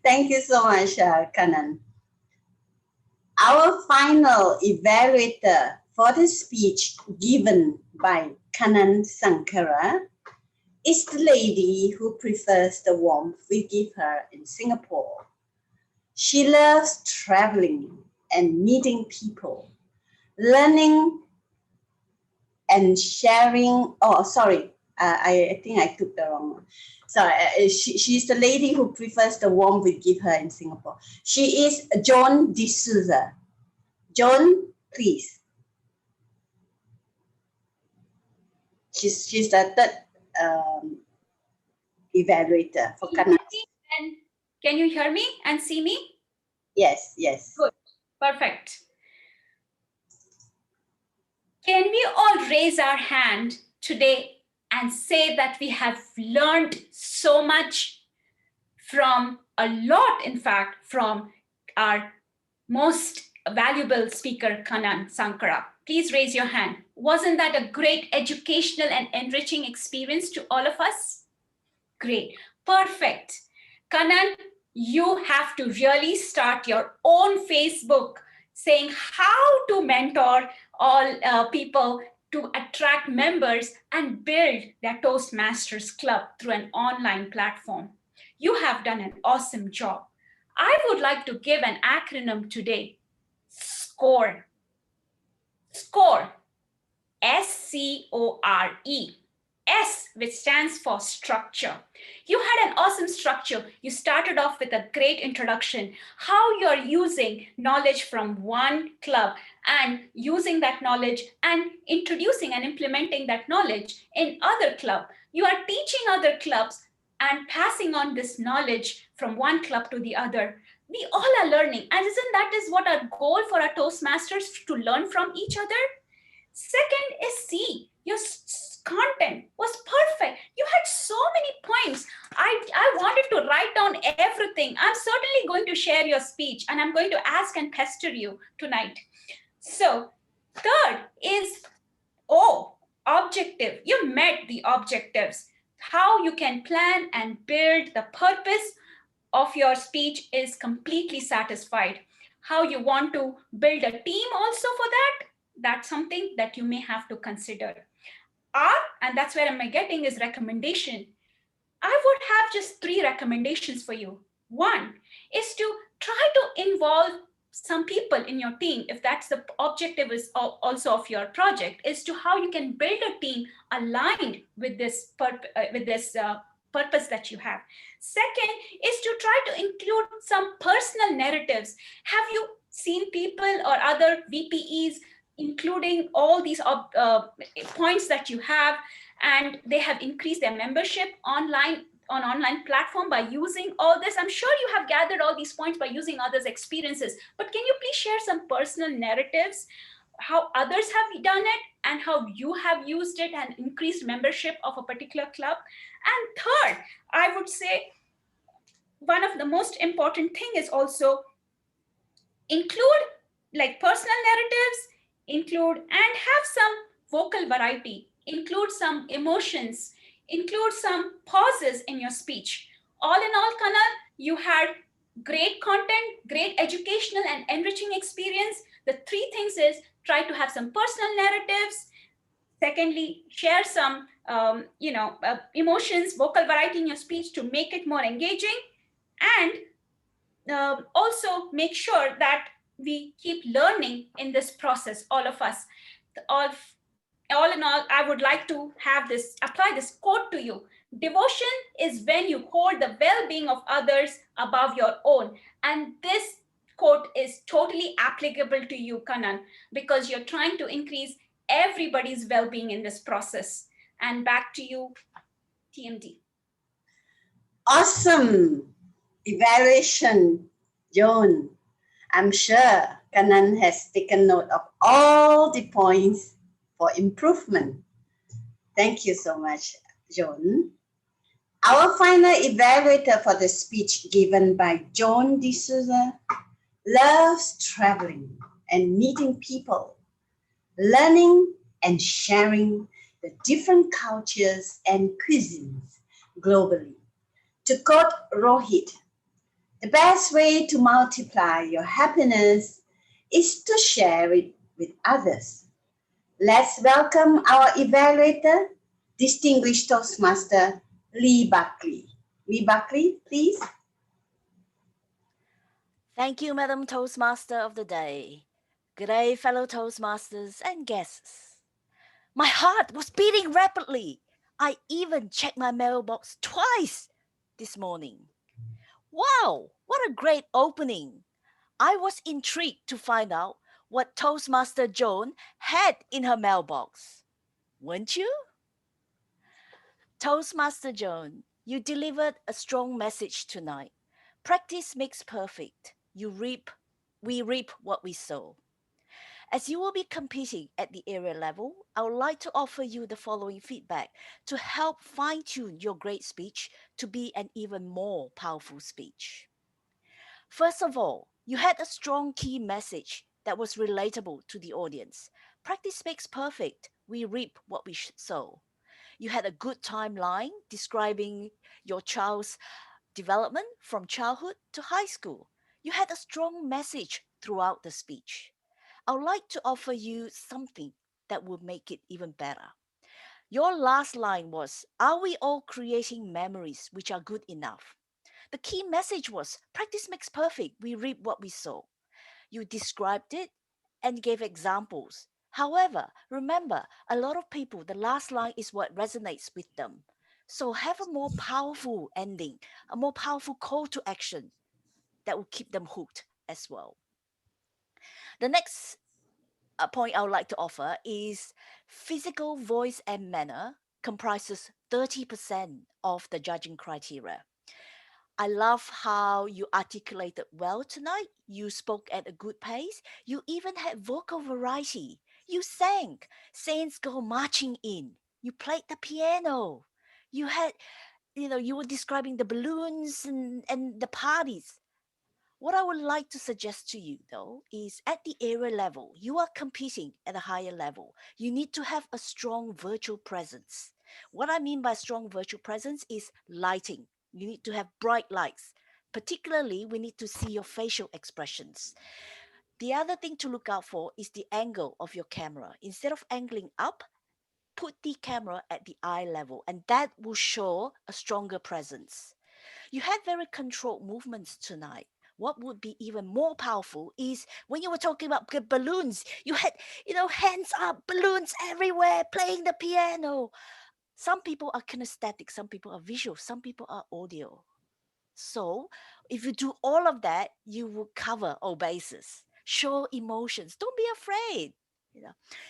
Thank you so much, Kanan. Our final evaluator for the speech given by Kanan Sankara is the lady who prefers the warmth we give her in Singapore. She loves traveling and meeting people, learning and sharing. Oh, sorry. I think I took the wrong one. Sorry, she's the lady who prefers the warmth we give her in Singapore. She is Joan D'Souza. Joan, please. She's the third evaluator for Kanan. Can you hear me and see me? Yes, yes. Good, perfect. Can we all raise our hand today and say that we have learned so much from a lot, in fact, from our most valuable speaker, Kanan Sankara? Please raise your hand. Wasn't that a great educational and enriching experience to all of us? Great, perfect. Kanan, you have to really start your own Facebook saying how to mentor all people to attract members and build their Toastmasters Club through an online platform. You have done an awesome job. I would like to give an acronym today. SCORE. SCORE. SCORE. S, which stands for structure. You had an awesome structure. You started off with a great introduction, how you're using knowledge from one club and using that knowledge and introducing and implementing that knowledge in other club. You are teaching other clubs and passing on this knowledge from one club to the other. We all are learning. And isn't that is what our goal for our Toastmasters, to learn from each other? Second is C. Your content was perfect. You had so many points. I wanted to write down everything. I'm certainly going to share your speech and I'm going to ask and pester you tonight. So third is O, objective. You met the objectives. How you can plan and build the purpose of your speech is completely satisfied. How you want to build a team also for that, that's something that you may have to consider. R, and that's where I'm getting, is recommendation. I would have just 3 recommendations for you. One is to try to involve some people in your team, if that's the objective is also of your project, is to how you can build a team aligned with this purpose that you have. Second is to try to include some personal narratives. Have you seen people or other VPEs including all these points that you have, and they have increased their membership online on online platform by using all this? I'm sure you have gathered all these points by using others' experiences, but can you please share some personal narratives, how others have done it and how you have used it and increased membership of a particular club? And third, I would say one of the most important thing is also include like personal narratives, include and have some vocal variety, include some emotions, include some pauses in your speech. All in all, Kanan, you had great content, great educational and enriching experience. The 3 things is try to have some personal narratives. Secondly, share some emotions, vocal variety in your speech to make it more engaging. And also make sure that we keep learning in this process, all of us. All in all, I would like to have this, apply this quote to you. Devotion is when you hold the well-being of others above your own. And this quote is totally applicable to you, Kanan, because you're trying to increase everybody's well-being in this process. And back to you, TMD. Awesome evaluation, Joan. I'm sure Kanan has taken note of all the points for improvement. Thank you so much, Joan. Our final evaluator for the speech given by Joan D'Souza loves traveling and meeting people, learning and sharing the different cultures and cuisines globally. To quote Rohit, the best way to multiply your happiness is to share it with others. Let's welcome our evaluator, Distinguished Toastmaster Lee Buckley. Lee Buckley, please. Thank you, Madam Toastmaster of the day. Good day, fellow Toastmasters and guests. My heart was beating rapidly. I even checked my mailbox twice this morning. Wow, what a great opening! I was intrigued to find out what Toastmaster Joan had in her mailbox. Weren't you? Toastmaster Joan, you delivered a strong message tonight. Practice makes perfect. We reap what we sow. As you will be competing at the area level, I would like to offer you the following feedback to help fine tune your great speech to be an even more powerful speech. First of all, you had a strong key message that was relatable to the audience. Practice makes perfect. We reap what we sow. You had a good timeline describing your child's development from childhood to high school. You had a strong message throughout the speech. I would like to offer you something that will make it even better. Your last line was, are we all creating memories which are good enough? The key message was, practice makes perfect. We reap what we sow. You described it and gave examples. However, remember, a lot of people, the last line is what resonates with them. So have a more powerful ending, a more powerful call to action that will keep them hooked as well. The next point I would like to offer is physical voice and manner comprises 30% of the judging criteria. I love how you articulated well tonight. You spoke at a good pace. You even had vocal variety. You sang Saints Go Marching In. You played the piano. You had, you were describing the balloons and the parties. What I would like to suggest to you, though, is at the area level, you are competing at a higher level. You need to have a strong virtual presence. What I mean by strong virtual presence is lighting. You need to have bright lights. Particularly, we need to see your facial expressions. The other thing to look out for is the angle of your camera. Instead of angling up, put the camera at the eye level, and that will show a stronger presence. You had very controlled movements tonight. What would be even more powerful is when you were talking about the balloons, you had, hands up, balloons everywhere, playing the piano. Some people are kinesthetic, some people are visual, some people are audio. So if you do all of that, you will cover all bases. Show emotions. Don't be afraid.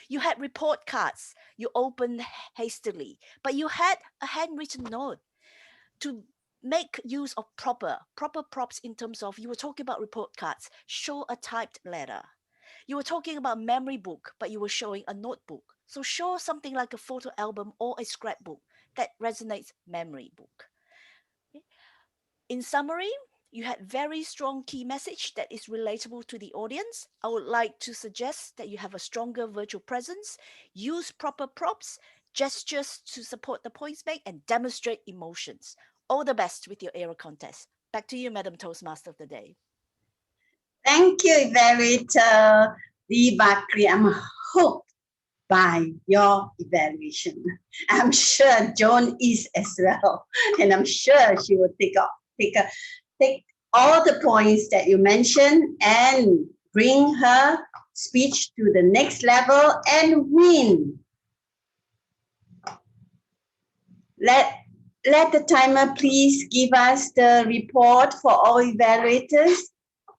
You had report cards. You opened hastily, but you had a handwritten note to make use of proper props in terms of you were talking about report cards. Show a typed letter. You were talking about memory book, but you were showing a notebook. So show something like a photo album or a scrapbook that resonates memory book. In summary, you had very strong key message that is relatable to the audience. I would like to suggest that you have a stronger virtual presence, use proper props, gestures to support the points made, and demonstrate emotions. All the best with your area contest. Back to you, Madam Toastmaster of the Day. Thank you, evaluator Lee Buckley. I'm hooked by your evaluation. I'm sure Joan is as well, and I'm sure she will take all the points that you mentioned and bring her speech to the next level and win. Let the timer please give us the report for all evaluators.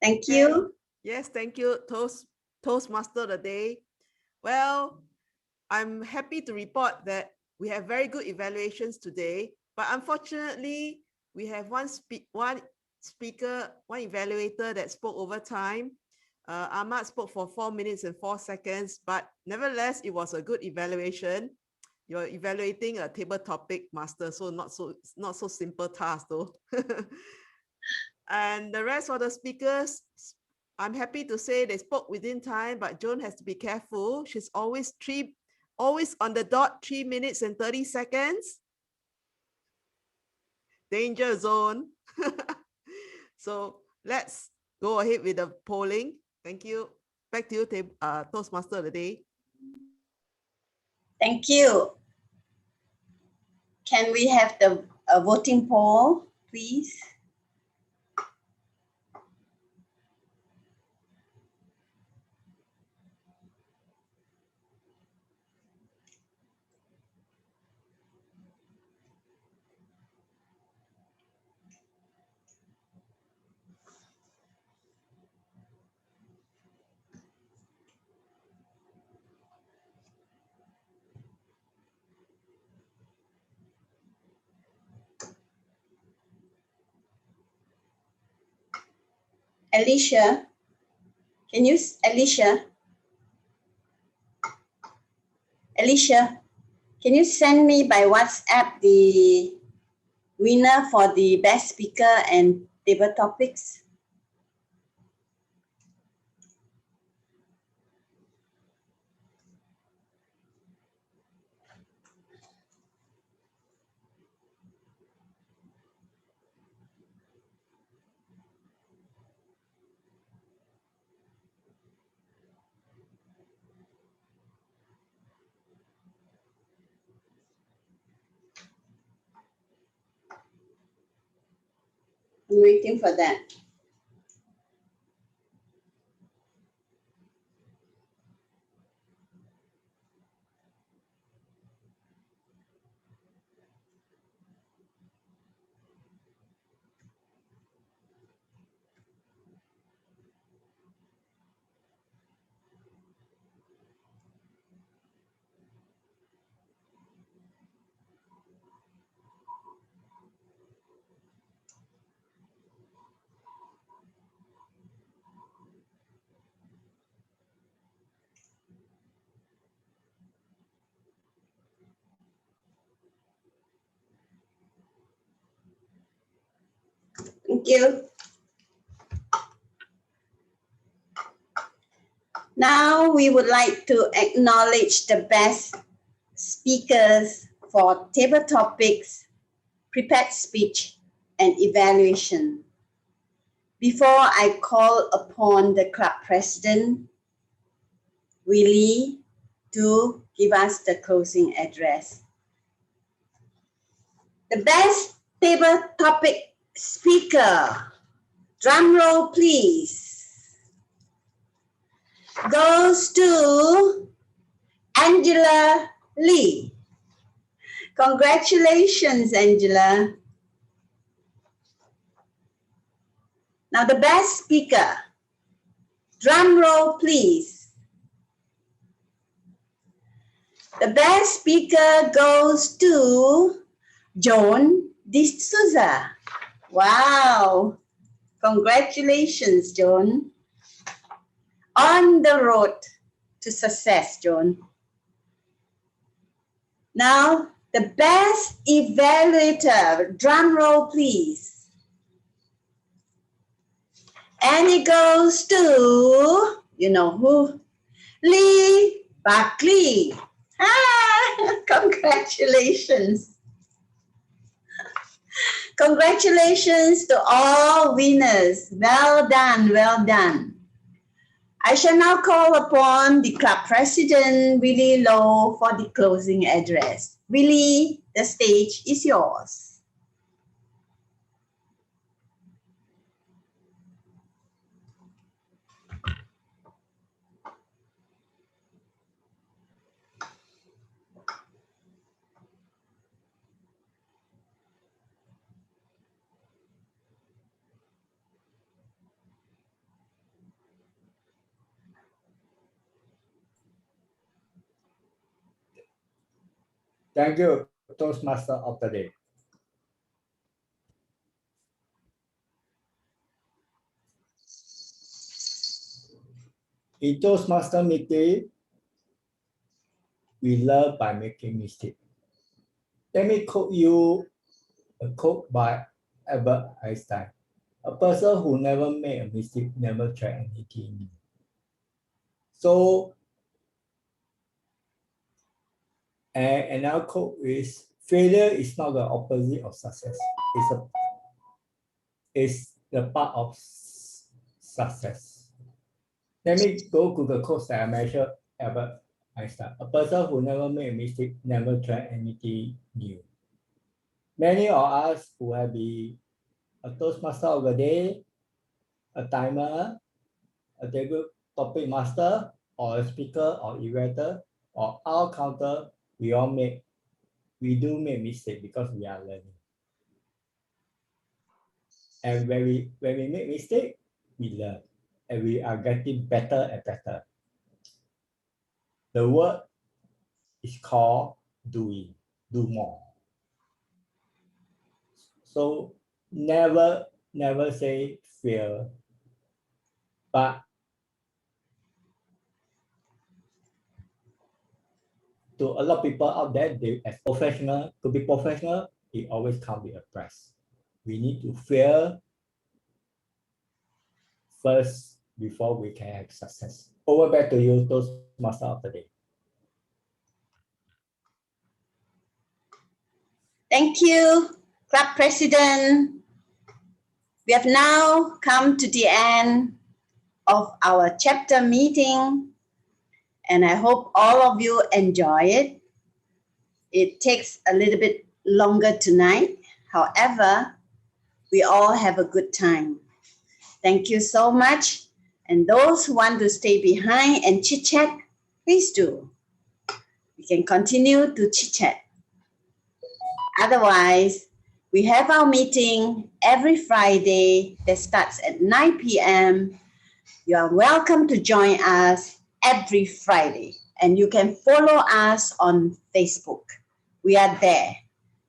Thank you. Yes, thank you, Toastmaster of the day. Well, I'm happy to report that we have very good evaluations today, but unfortunately, we have one evaluator that spoke over time. Ahmad spoke for 4 minutes and 4 seconds, but nevertheless, it was a good evaluation. You're evaluating a table topic master, so not so simple task though. And the rest of the speakers, I'm happy to say they spoke within time, but Joan has to be careful. She's always on the dot, 3 minutes and 30 seconds. Danger zone. So let's go ahead with the polling. Thank you. Back to you, Toastmaster of the day. Thank you. Can we have the voting poll, please? Alicia, Alicia, can you send me by WhatsApp the winner for the best speaker and table topics? I'm waiting for that. Thank you. Now we would like to acknowledge the best speakers for table topics, prepared speech, and evaluation. Before I call upon the club president, Willie, to give us the closing address. The best table topic speaker, drum roll please, goes to Angela Lee. Congratulations, Angela. Now the best speaker, drum roll please. The best speaker goes to Joan D'Souza. Wow. Congratulations, Joan. On the road to success, Joan. Now, the best evaluator, drum roll please. And it goes to, you know who? Lee Buckley. Ah, congratulations. Congratulations to all winners. Well done, well done. I shall now call upon the club president, Willie Low, for the closing address. Willie, the stage is yours. Thank you, Toastmaster of the day. In Toastmaster meeting, we learn by making mistakes. Let me quote you a quote by Albert Einstein. A person who never made a mistake never tried anything new. So, and another quote is, failure is not the opposite of success. It's the part of success. Let me go to the quotes that I mentioned Albert Einstein. A person who never made a mistake never tried anything new. Many of us who have been a Toastmaster of the day, a timer, a table topic master, or a speaker or evaluator, or our counter, we do make mistakes because we are learning. And when we make mistakes, we learn, and we are getting better and better. The word is called doing, do more. So never say fail, but to a lot of people out there, they as professional, to be professional, it always comes with a price. We need to fail first before we can have success. Over back to you, Toastmaster of the day. Thank you, Club President. We have now come to the end of our chapter meeting, and I hope all of you enjoy it. It takes a little bit longer tonight. However, we all have a good time. Thank you so much. And those who want to stay behind and chit-chat, please do. We can continue to chit-chat. Otherwise, we have our meeting every Friday that starts at 9 p.m. You are welcome to join us every Friday. And you can follow us on Facebook. We are there.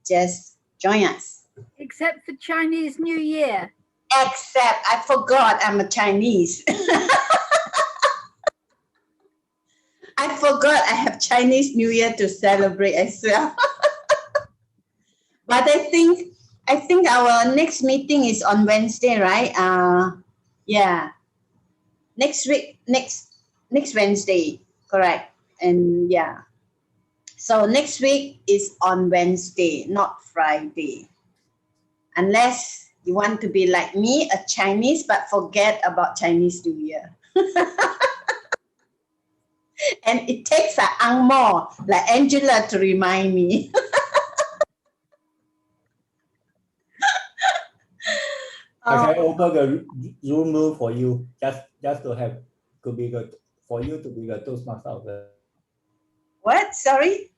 Just join us. Except for Chinese New Year. Except I forgot I'm a Chinese. I forgot I have Chinese New Year to celebrate as well. But I think our next meeting is on Wednesday, right? Yeah. Next week, next Wednesday, correct. And yeah. So next week is on Wednesday, not Friday. Unless you want to be like me, a Chinese, but forget about Chinese New Year. And it takes an angmo like Angela to remind me. I can open the Zoom room for you, just to have to be good for you to be the Toastmaster of the. What? Sorry?